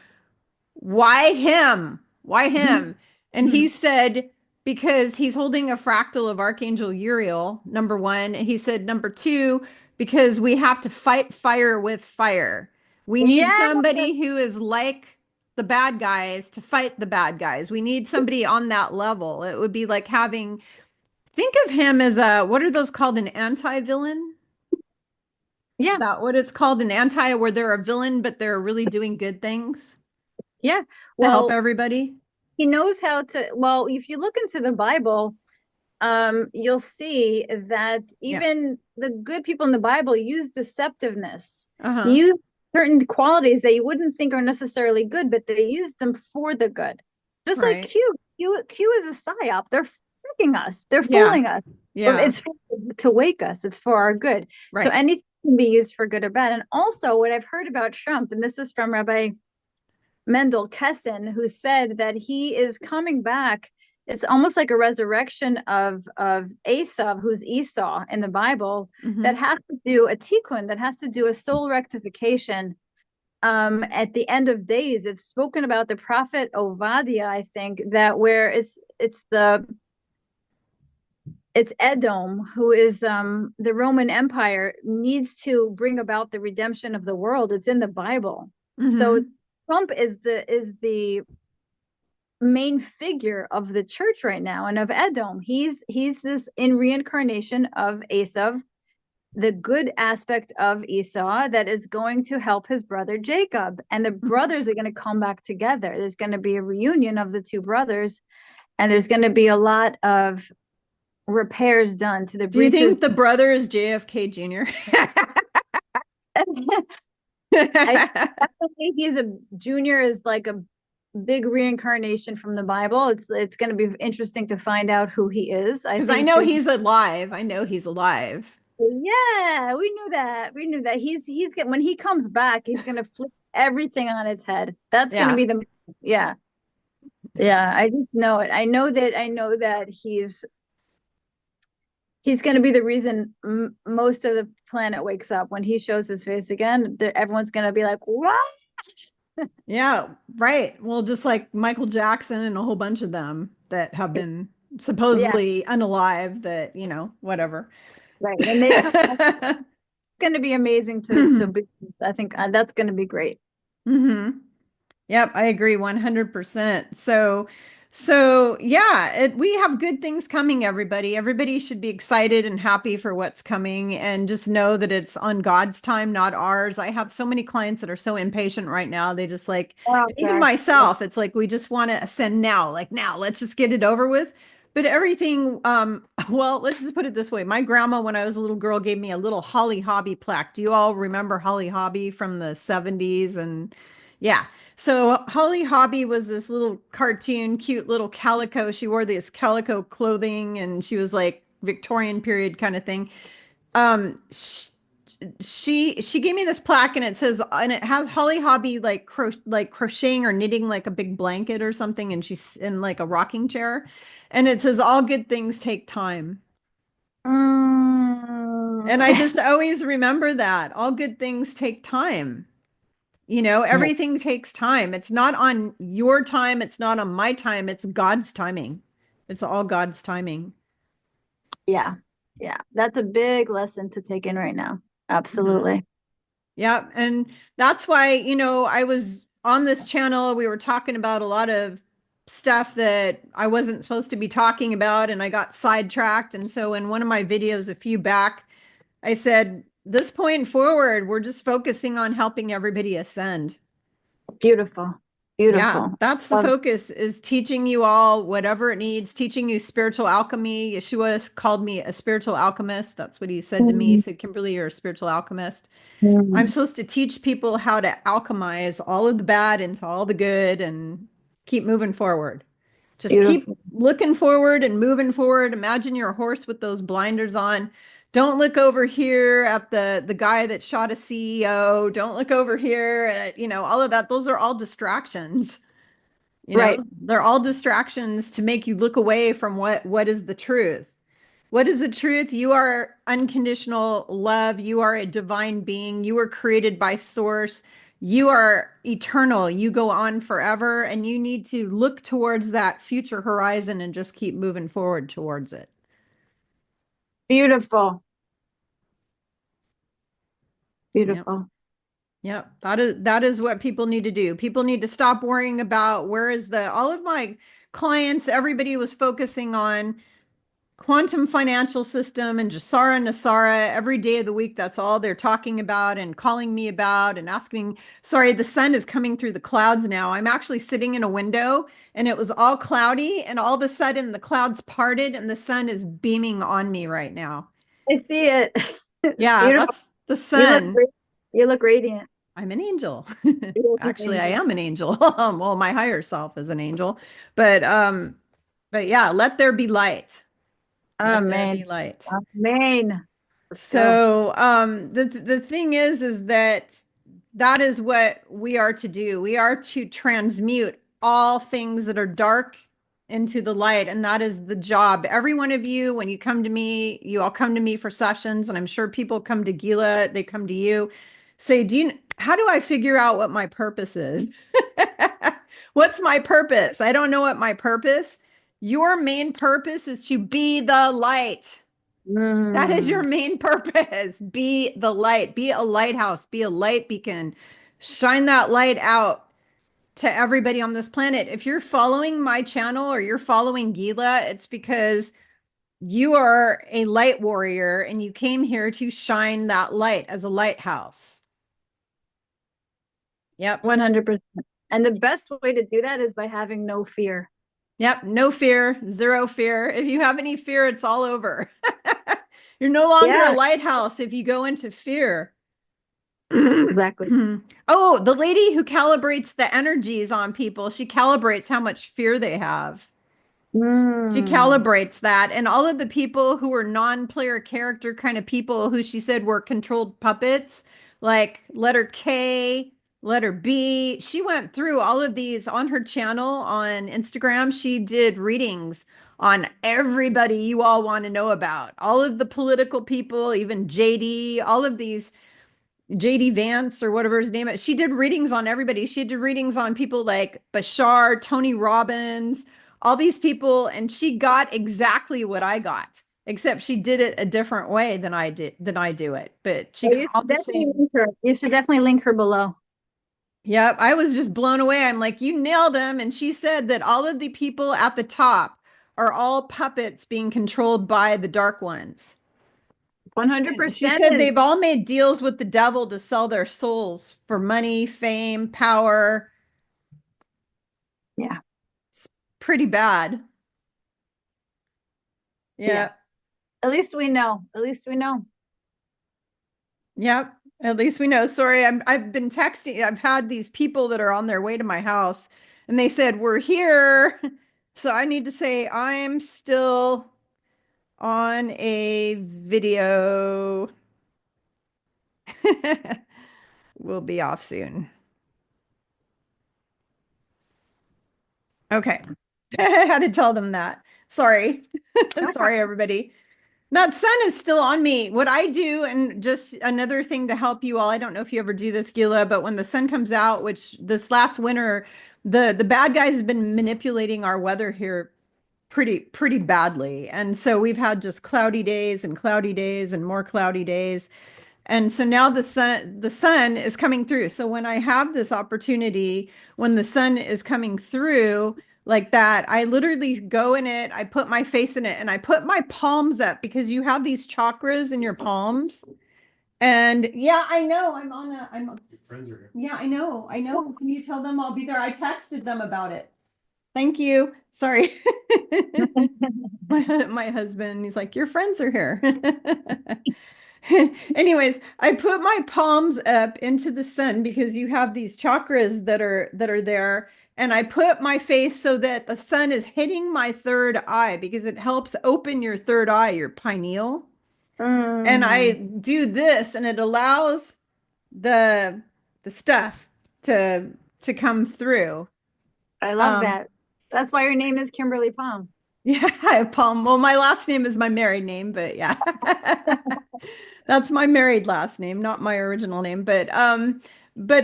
why him? Why him? And he said, because he's holding a fractal of Archangel Uriel, number one. And he said, number two, because we have to fight fire with fire. We need Yeah. somebody who is like the bad guys to fight the bad guys. We need somebody on that level. It would be like think of him as what are those called? An anti-villain? Yeah. That what it's called? An anti, where they're a villain, but they're really doing good things Yeah. to help Well, everybody. he knows how to. Well, if you look into the Bible, you'll see that Yeah. even the good people in the Bible use deceptiveness, Uh-huh. use certain qualities that you wouldn't think are necessarily good, but they use them for the good. Just like Right. Q. Q is a psyop. They're tricking us. They're Yeah. fooling us. But Yeah. it's to wake us. It's for our good. So Right. anything can be used for good or bad. And also, what I've heard about Trump, and this is from Rabbi Mendel Kessin, who said that he is coming back. It's almost like a resurrection of Esau, who's Esau in the Bible, Hmm. that has to do a tikkun, that has to do a soul rectification, at the end of days, it's spoken about the prophet Obadiah, I think, that where it's Edom, who is the Roman Empire, needs to bring about the redemption of the world. It's in the Bible. So Mm-hmm. Trump is the main figure of the church right now and of Edom. He's this in reincarnation of Esav, the good aspect of Esau that is going to help his brother Jacob. And the brothers are going to come back together. There's going to be a reunion of the two brothers, and there's going to be a lot of repairs done to the Do you breaches. think the brother is JFK Jr.? I think he's a junior is like a big reincarnation from the Bible. It's going to be interesting to find out who he is. I Because I think know there's he's alive. I know he's alive. yeah, we knew that. We knew that. When he comes back, he's gonna flip everything on its head. That's gonna Yeah. be the yeah. Yeah, I just know it. I know that he's gonna be the reason most of the planet wakes up. When he shows his face again, everyone's gonna be like, "What?" Yeah, right. Well, just like Michael Jackson and a whole bunch of them that have been Yeah, supposedly unalive, that, whatever. right. When they come back, it's gonna be amazing to be. I think that's gonna be great. hmm Yep, I agree 100%. So yeah, we have good things coming, everybody. Everybody should be excited and happy for what's coming and just know that it's on God's time, not ours. I have so many clients that are so impatient right now. They just like, Oh and even gosh. myself, it's like we just want to ascend now, like now, let's just get it over with. But everything, well, let's just put it this way. My grandma, when I was a little girl, gave me a little Holly Hobby plaque. Do you all remember Holly Hobby from the 70s? And yeah. So Holly Hobby was this little cartoon, cute little calico. She wore this calico clothing and she was like Victorian period kind of thing. Um, sh she gave me this plaque and it says, and it has Holly Hobby like crocheting or knitting like a big blanket or something, and she's in like a rocking chair, and it says all good things take time. And I Mm. just always remember that all good things take time. Everything takes time. It's not on your time. It's not on my time. It's God's timing. It's all God's timing. Yeah. Yeah. That's a big lesson to take in right now. Mhm. Absolutely. Yeah. And that's why, I was on this channel. We were talking about a lot of stuff that I wasn't supposed to be talking about, and I got sidetracked. And so in one of my videos a few back, I said, this point forward, we're just focusing on helping everybody ascend. Beautiful. Yeah, Beautiful. that's the Um, focus, is teaching you all whatever it needs, teaching you spiritual alchemy. Yeshua called me a spiritual alchemist. That's what he said to me. He mm, said, Kimberly, you're a spiritual alchemist. I'm mm, supposed to teach people how to alchemize all of the bad into all the good and keep moving forward. Just keep beautiful. looking forward and moving forward. Imagine you're a horse with those blinders on. Don't look over here at the guy that shot a CEO. Don't look over here at, all of that. Those are all distractions. Right. They're all distractions to make you look away from what is the truth. What is the truth? You are unconditional love. You are a divine being. You were created by source. You are eternal. You go on forever, and you need to look towards that future horizon and just keep moving forward towards it. Beautiful. Yep. Beautiful. Yep. That is what people need to do. People need to stop worrying about where is all of my clients, everybody was focusing on quantum financial system and Jasara Nasara every day of the week. That's all they're talking about and calling me about and asking. Sorry, the sun is coming through the clouds now. I'm actually sitting in a window and it was all cloudy, and all of a sudden the clouds parted and the sun is beaming on me right now. I see it. It's Yeah, beautiful. that's the You look sun. great. You look radiant. I'm an angel. You look an Actually, I angel. am an angel. Well, my higher self is an angel. But yeah, let there be light. Let there be Amen. light. Amen. Let's go. So the thing is that is what we are to do. We are to transmute all things that are dark into the light, and that is the job. Every one of you, when you come to me, you all come to me for sessions, and I'm sure people come to Gila, they come to you, say, how do I figure out what my purpose is? What's my purpose? I don't know what my purpose. Your main purpose is to be the light. That is your Mm, main purpose. Be the light. Be a lighthouse. Be a light beacon. Shine that light out to everybody on this planet. If you're following my channel or you're following Gila, it's because you are a light warrior and you came here to shine that light as a lighthouse. Yep. 100%. And the best way to do that is by having no fear. Yep. No fear, zero fear. If you have any fear, it's all over. You're no longer a Yeah, lighthouse if you go into fear. exactly. Oh, the lady who calibrates the energies on people, she calibrates how much fear they have. She Mm, calibrates that. And all of the people who were non-player character kind of people who she said were controlled puppets, like letter K, letter B, she went through all of these on her channel on Instagram. She did readings on everybody you all want to know about. All of the political people, even JD, all of these JD Vance or whatever his name is. She did readings on everybody. She did readings on people like Bashar, Tony Robbins, all these people, and she got exactly what I got, except she did it a different way than I do it. But she oh, got you all should the definitely same. link her. You should definitely link her below. Yep, I was just blown away. I'm like, you nailed them. And she said that all of the people at the top are all puppets being controlled by the dark ones. And she 100% said is, they've all made deals with the devil to sell their souls for money, fame, power. yeah, It's pretty bad. yeah. Yeah. At least we know. At least we know. Yep. At least we know. Sorry, I've been texting. I've had these people that are on their way to my house and they said, "We're here." So I need to say I'm still on a video. We'll be off soon. Okay. I had to tell them that. Sorry. No Sorry, problem. everybody. That sun is still on me. What I do, and just another thing to help you all, I don't know if you ever do this, Gila, but when the sun comes out, which this last winter, the bad guys have been manipulating our weather here pretty badly. And so we've had just cloudy days and more cloudy days. And so now the sun is coming through. So when I have this opportunity, when the sun is coming through like that, I literally go in it, I put my face in it, and I put my palms up because you have these chakras in your palms. And yeah, I know I'm friends are here. Yeah, I know. I know. Can you tell them I'll be there? I texted them about it. Thank you. Sorry. My husband, he's like, your friends are here. Anyways, I put my palms up into the sun because you have these chakras that are there. And I put my face so that the sun is hitting my third eye because it helps open your third eye, your pineal. And I Mm, do this and it allows the the stuff to come through. I love Um, that. That's why your name is Kimberly Palm. yeah, Palm. Well, my last name is my married name, but yeah. That's my married last name, not my original name. But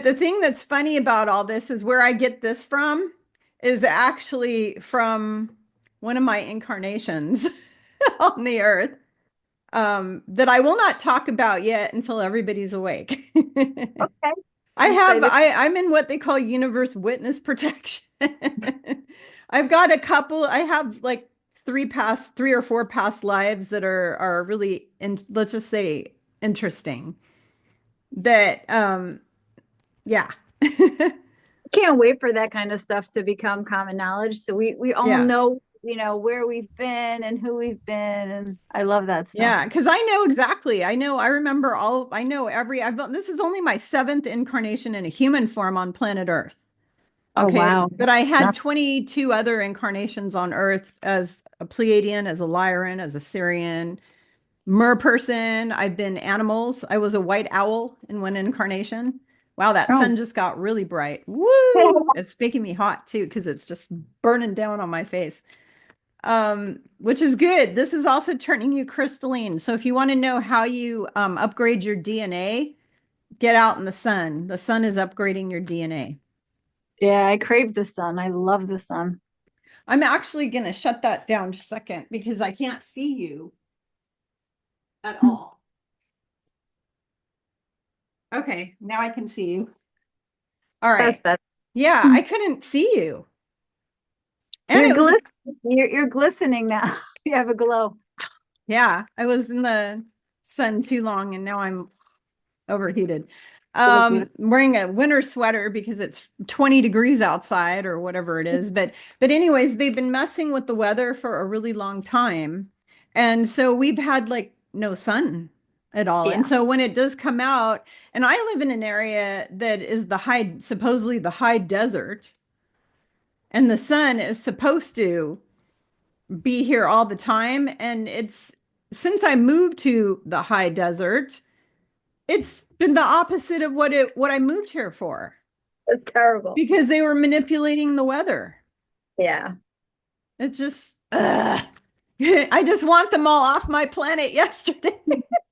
the thing that's funny about all this is where I get this from is actually from one of my incarnations on the earth, that I will not talk about yet until everybody's awake. Okay. I'm excited. I'm in what they call universe witness protection. I've got a couple, I have like three or four past lives that are really let's just say interesting. That yeah. Can't wait for that kind of stuff to become common knowledge. So we all Yeah. know, where we've been and who we've been. And I love that stuff. Yeah, because I know exactly. I remember I know this is only my seventh incarnation in a human form on planet Earth. Oh, Okay, wow. but I had Not 22 other incarnations on Earth as a Pleiadian, as a Lyran, as a Syrian, Mer person. I've been animals. I was a white owl in one incarnation. Wow, that oh. sun just got really bright. Woo! It's making me hot too because it's just burning down on my face. Which is good. This is also turning you crystalline. So if you want to know how you upgrade your DNA get out in the sun. The sun is upgrading your DNA. Yeah, I crave the sun. I love the sun. I'm actually going to shut that down just a second because I can't see you at all. Okay, now I can see you. All That's right. better. Yeah, I couldn't see you. And You're it was, you're glistening now. You have a glow. yeah, I was in the sun too long and now I'm overheated. You look beautiful. Wearing a winter sweater because it's 20 degrees outside or whatever it is. But anyways, they've been messing with the weather for a really long time. And so we've had like no sun at all. And Yeah. so when it does come out, and I live in an area that is supposedly the high desert, and the sun is supposed to be here all the time. And it's since I moved to the high desert, it's been the opposite of what I moved here for That's terrible. because they were manipulating the weather. Yeah. It just I just want them all off my planet yesterday.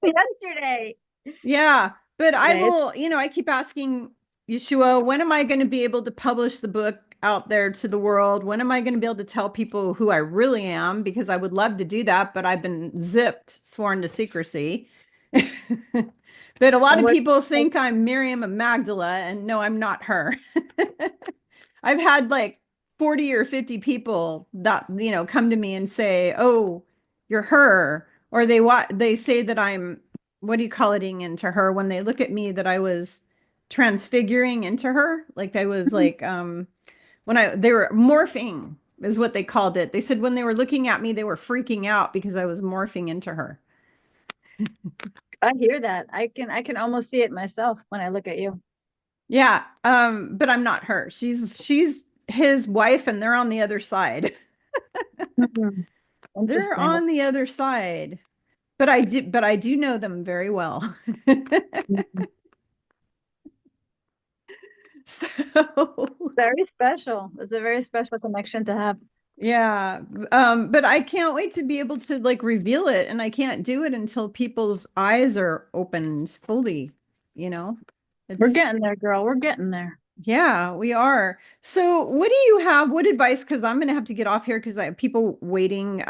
Yesterday. Yeah, but I Today. will, I keep asking Yeshua, when am I going to be able to publish the book out there to the world? When am I going to be able to tell people who I really am? Because I would love to do that, but I've been zipped, sworn to secrecy. But a lot And of what people think I'm Miriam of Magdala, and no, I'm not her. I've had like 40 or 50 people that, come to me and say, "Oh, you're her." Or they say that I'm, what do you call it, into her when they look at me, that I was transfiguring into her. Like I was like, they were morphing is what they called it. They said when they were looking at me, they were freaking out because I was morphing into her. I hear that. I can almost see it myself when I look at you. Yeah, but I'm not her. She's his wife, and they're on the other side. Mhm. They're Interesting. on the other side. But I do know them very well. Mhm. So Very special. It's a very special connection to have. yeah, but I can't wait to be able to like reveal it, and I can't do it until people's eyes are opened fully, you know? We're It's getting there, girl. We're getting there. Yeah, we are. So, what do you have? What advice? Because I'm going to have to get off here because I have people waiting.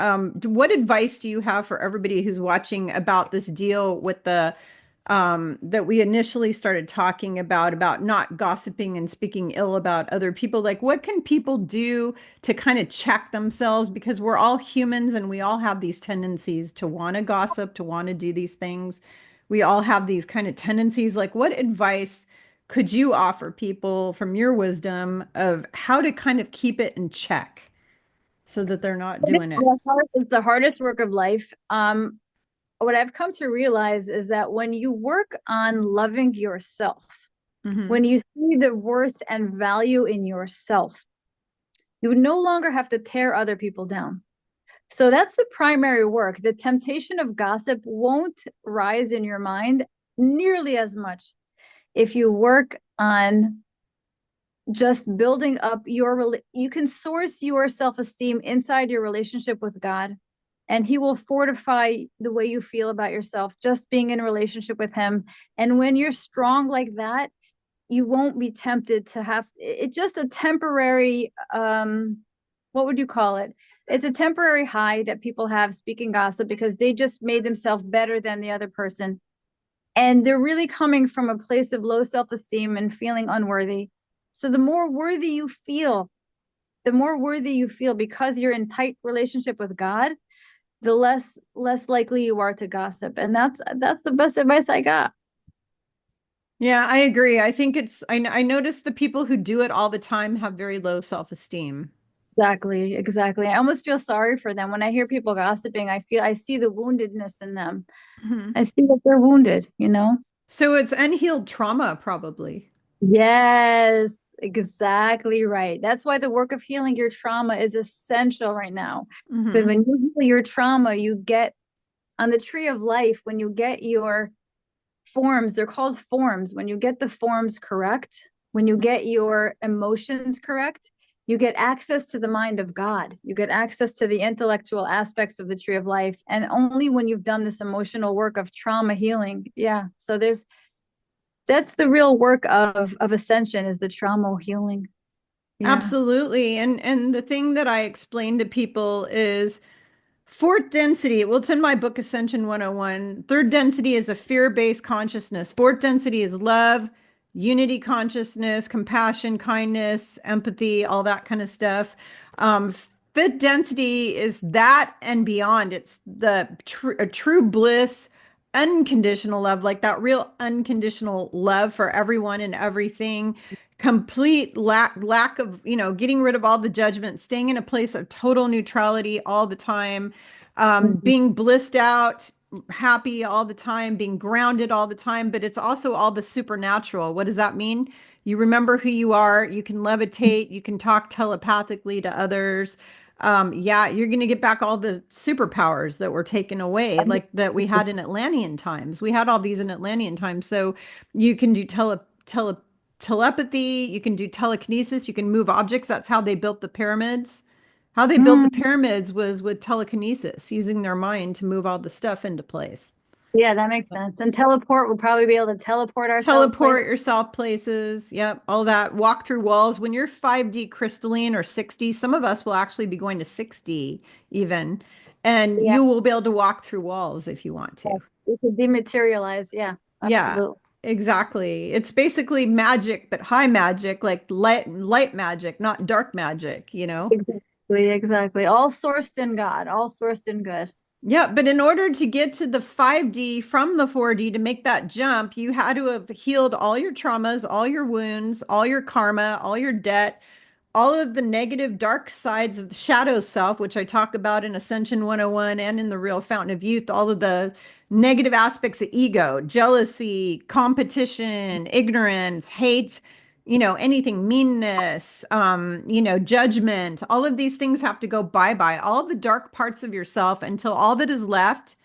What advice do you have for everybody who's watching about this deal with the that we initially started talking about not gossiping and speaking ill about other people? Like, what can people do to kind of check themselves? Because we're all humans and we all have these tendencies to want to gossip, to want to do these things. We all have these kind of tendencies. Like, what advice could you offer people from your wisdom of how to kind of keep it in check so that they're not doing it? It's the hardest work of life. What I've come to realize is that when you work on loving yourself, Hmm. when you see the worth and value in yourself, you no longer have to tear other people down. So that's the primary work. The temptation of gossip won't rise in your mind nearly as much if you work on just building up you can source your self-esteem inside your relationship with God, and he will fortify the way you feel about yourself just being in a relationship with him. And when you're strong like that, you won't be tempted to have it's just a temporary what would you call it, it's a temporary high that people have speaking gossip because they just made themselves better than the other person, and they're really coming from a place of low self-esteem and feeling unworthy. So the more worthy you feel because you're in tight relationship with God, the less likely you are to gossip. And that's the best advice I got. Yeah, I agree. I think I notice the people who do it all the time have very low self-esteem. Exactly, exactly. I almost feel sorry for them when I hear people gossiping. I see the woundedness in them. Mhm. I see that they're wounded, you know? So it's unhealed trauma, probably. Yes, exactly right. That's why the work of healing your trauma is essential right now. Because Hmm. when you heal your trauma, you get on the tree of life, when you get your forms, they're called forms. When you get the forms correct, when you get your emotions correct, you get access to the mind of God. You get access to the intellectual aspects of the tree of life. And only when you've done this emotional work of trauma healing. Yeah. So there's That's the real work of ascension, is the trauma healing. Yeah. Absolutely. And the thing that I explain to people is fourth density, well, it's in my book, Ascension 101. Third density is a fear-based consciousness. Fourth density is love, unity consciousness, compassion, kindness, empathy, all that kind of stuff. Um, Fifth density is that and beyond. It's the true bliss, unconditional love, like that real unconditional love for everyone and everything. Complete lack of, getting rid of all the judgment, staying in a place of total neutrality all the time, Mhm. being blissed out, happy all the time, being grounded all the time. But it's also all the supernatural. What does that mean? You remember who you are. You can levitate. You can talk telepathically to others. Yeah, you're going to get back all the superpowers that were taken away, like that we had in Atlantean times. We had all these in Atlantean times. So you can do telepathy, you can do telekinesis, you can move objects. That's how they built the pyramids. How they built the Mm, pyramids was with telekinesis, using their mind to move all the stuff into place. yeah, that makes sense. And teleport, we'll probably be able to teleport ourselves places. Teleport yourself places. Yep. All that. Walk through walls. When you're 5D crystalline or 60, some of us will actually be going to 6D even. And Yeah, you will be able to walk through walls if you want to. we could dematerialize. Yeah, Yeah, absolutely. exactly. It's basically magic, but high magic, like light magic, not dark magic, you know? Exactly, exactly. All sourced in God, all sourced in good. Yeah, but in order to get to the 5D from the 4D to make that jump, you had to have healed all your traumas, all your wounds, all your karma, all your debt, all of the negative dark sides of the shadow self, which I talk about in Ascension 101 and in the Real Fountain of Youth, all of the negative aspects of ego, jealousy, competition, ignorance, hate, anything, meanness, judgment, all of these things have to go bye-bye, all the dark parts of yourself until all that is left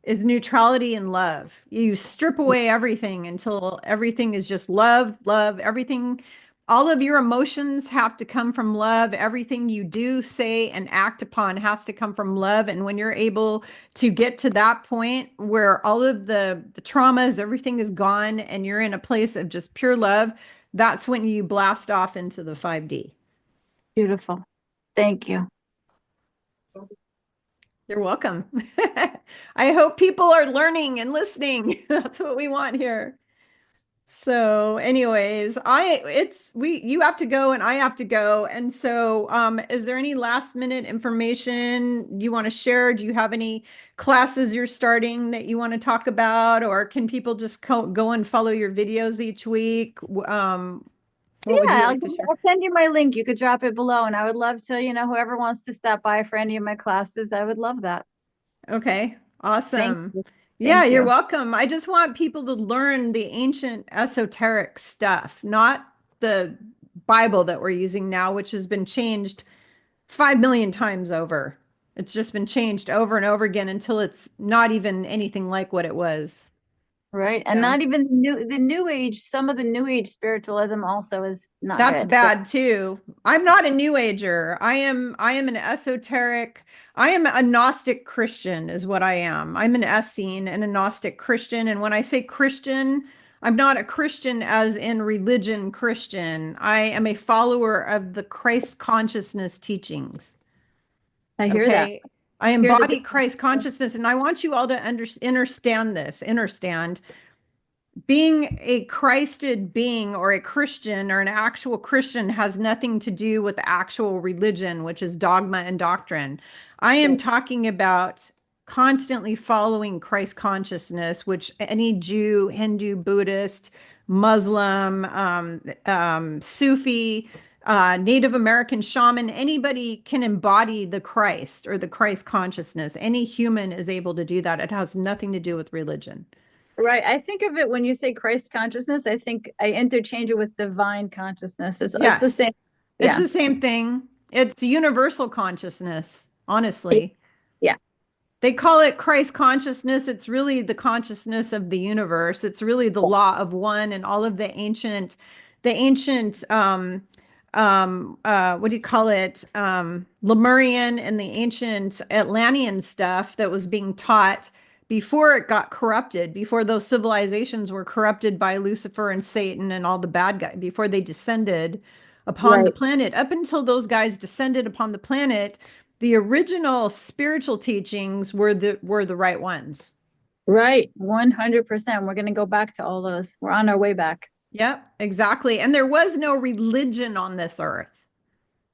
is neutrality and love. You strip away everything until everything is just love, love, everything. All of your emotions have to come from love. Everything you do, say, and act upon has to come from love. And when you're able to get to that point where all of the traumas, everything is gone, and you're in a place of just pure love, that's when you blast off into the 5D. Beautiful. Thank you. You're welcome. I hope people are learning and listening. That's what we want here. So anyways, you have to go and I have to go. And so is there any last minute information you want to share? Do you have any classes you're starting that you want to talk about, or can people just go and follow your videos each week? What would Yeah, you like to share? I'll send you my link. You could drop it below, and I would love to, whoever wants to stop by for any of my classes, I would love that. Okay, Thank awesome. you. Yeah, Thank you're you. welcome. I just want people to learn the ancient esoteric stuff, not the Bible that we're using now, which has been changed 5 million times over. It's just been changed over and over again until it's not even anything like what it was. Right. And Yeah. not even the new age, some of the new age spiritualism also is not That's good. So bad too. I'm not a new ager. I am an esoteric. I am a Gnostic Christian is what I am. I'm an Essene and a Gnostic Christian. And when I say Christian, I'm not a Christian as in religion Christian. I am a follower of the Christ consciousness teachings. I hear that. Okay. I Hear the embody difference. Christ consciousness, and I want you all to understand this, understand being a Christed being or a Christian or an actual Christian has nothing to do with actual religion, which is dogma and doctrine. I am Right. talking about constantly following Christ consciousness, which any Jew, Hindu, Buddhist, Muslim, Sufi, Native American shaman, anybody can embody the Christ or the Christ consciousness. Any human is able to do that. It has nothing to do with religion. Right. I think of it when you say Christ consciousness, I think I interchange it with divine consciousness. It's the Yes, same. it's Yeah. the same thing. It's universal consciousness, It- honestly. yeah. They call it Christ consciousness. It's really the consciousness of the universe. It's really the law of one and all of the ancient, what do you call it? Lemurian and the ancient Atlantean stuff that was being taught before it got corrupted, before those civilizations were corrupted by Lucifer and Satan and all the bad guys, before they descended upon the Right. planet. Up until those guys descended upon the planet, the original spiritual teachings were the right ones. Right. 100%. We're going to go back to all those. We're on our way back. Yep, exactly. And there was no religion on this earth.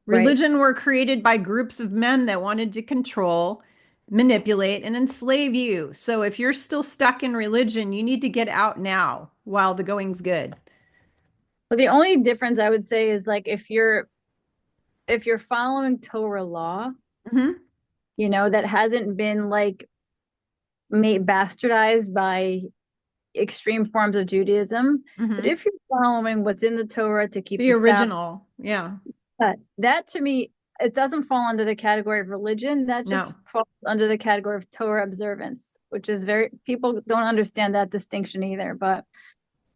Right. Religion were created by groups of men that wanted to control, manipulate, and enslave you. So if you're still stuck in religion, you need to get out now while the going's good. But the only difference I would say is like if you're following Torah law, Hmm. that hasn't been like made bastardized by extreme forms of Judaism. But Hmm. if you're following what's in the Torah to keep The the Sabbath, original. Yeah. that to me, it doesn't fall under the category of religion. That just No. falls under the category of Torah observance, which is very, people don't understand that distinction either. But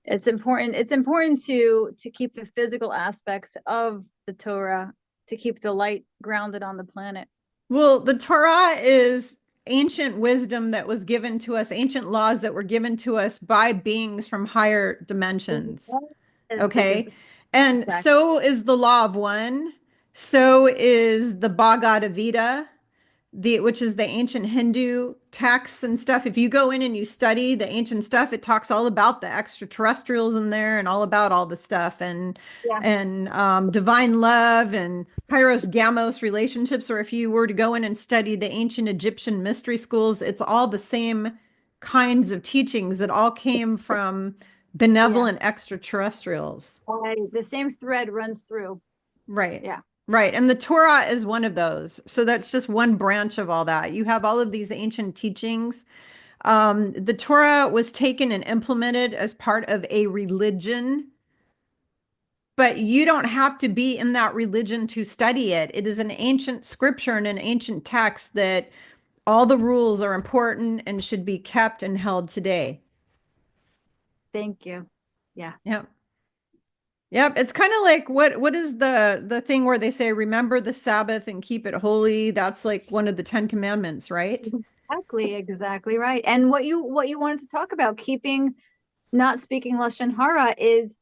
it's important. It's important to keep the physical aspects of the Torah, to keep the light grounded on the planet. Well, the Torah is ancient wisdom that was given to us, ancient laws that were given to us by beings from higher dimensions. Is the Okay. difference. And Exactly. so is the law of one. So is the Bhagavad Gita, which is the ancient Hindu texts and stuff. If you go in and you study the ancient stuff, it talks all about the extraterrestrials in there and all about all the stuff Yeah. and divine love and Kairos Gamos relationships. Or if you were to go in and study the ancient Egyptian mystery schools, it's all the same kinds of teachings that all came from Yeah. benevolent extraterrestrials. The same thread runs through. Right. Yeah. Right. And the Torah is one of those. So that's just one branch of all that. You have all of these ancient teachings. The Torah was taken and implemented as part of a religion, but you don't have to be in that religion to study it. It is an ancient scripture and an ancient text that all the rules are important and should be kept and held today. Thank you. Yeah. Yep. Yep, it's kind of like what is the thing where they say remember the Sabbath and keep it holy? That's like one of the 10 Commandments, right? Exactly right. And what you wanted to talk about, keeping not speaking Lashon Hara, is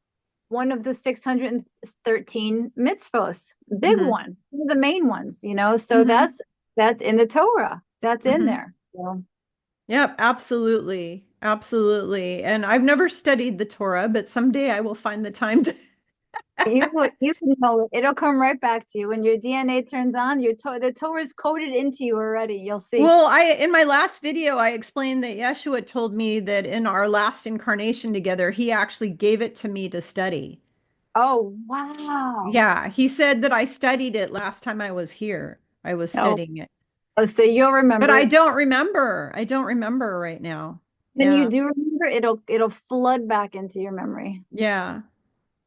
one of the 613 mitzvos, big Hmm. one of the main ones. So Hmm. that's in the Torah. That's in Hmm. there. So Yep, absolutely. Absolutely. And I've never studied the Torah, but someday I will find the time to. you can know it. It'll come right back to you when your DNA turns on. The Torah is coded into you already. You'll see. Well, I in my last video I explained that Yeshua told me that in our last incarnation together, he actually gave it to me to study. Oh wow. Yeah, he said that I studied it last time I was here. I was Oh, studying it. oh, so you'll But remember I it. don't remember. I don't remember right now. When you Yeah. do remember, it'll flood back into your memory. Yeah.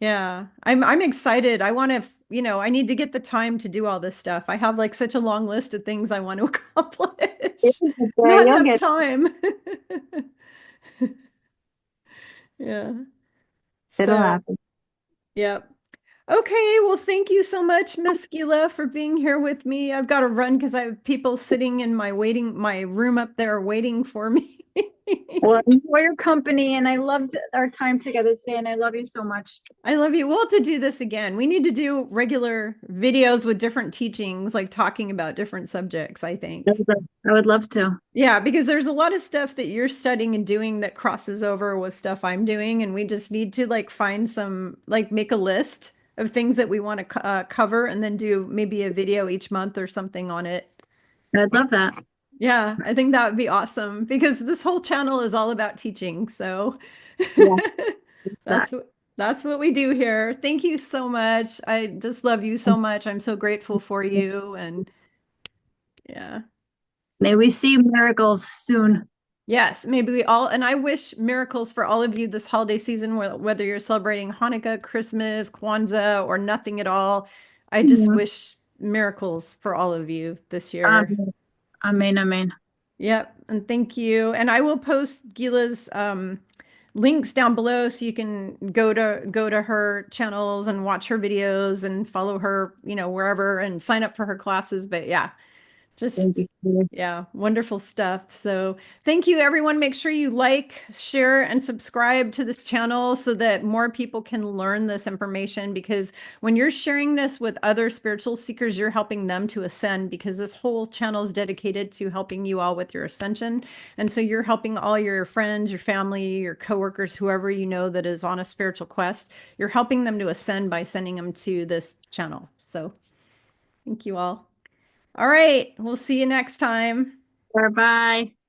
Yeah. I'm excited. I want to, I need to get the time to do all this stuff. I have like such a long list of things I want to accomplish. Not You'll enough get time. Yeah. it'll So, happen. yep. Okay, well, thank you so much, Miss Gila, for being here with me. I've got to run because I have people sitting in my room up there waiting for me. Well, enjoy your company, and I loved our time together today, and I love you so much. I love you. We'll have to do this again. We need to do regular videos with different teachings, like talking about different subjects, I think. I would love to. Yeah, because there's a lot of stuff that you're studying and doing that crosses over with stuff I'm doing, and we just need to like find some, like make a list of things that we want to cover and then do maybe a video each month or something on it. I'd love that. Yeah, I think that would be awesome because this whole channel is all about teaching. So Yeah, that. that's what we do here. Thank you so much. I just love you so much. I'm so grateful for you and yeah. May we see miracles soon. Yes, maybe we all, and I wish miracles for all of you this holiday season, whether you're celebrating Hanukkah, Christmas, Kwanzaa, or nothing at all. I just Mhm. wish miracles for all of you this year. Amen, amen. Yep, and thank you. And I will post Gila's links down below so you can go to her channels and watch her videos and follow her, wherever and sign up for her classes. But yeah, Thank Just, you. yeah, wonderful stuff. So thank you, everyone. Make sure you like, share, and subscribe to this channel so that more people can learn this information. Because when you're sharing this with other spiritual seekers, you're helping them to ascend, because this whole channel is dedicated to helping you all with your ascension. And so you're helping all your friends, your family, your coworkers, whoever you know that is on a spiritual quest. You're helping them to ascend by sending them to this channel. So thank you all. All right. We'll see you next time. Bye bye.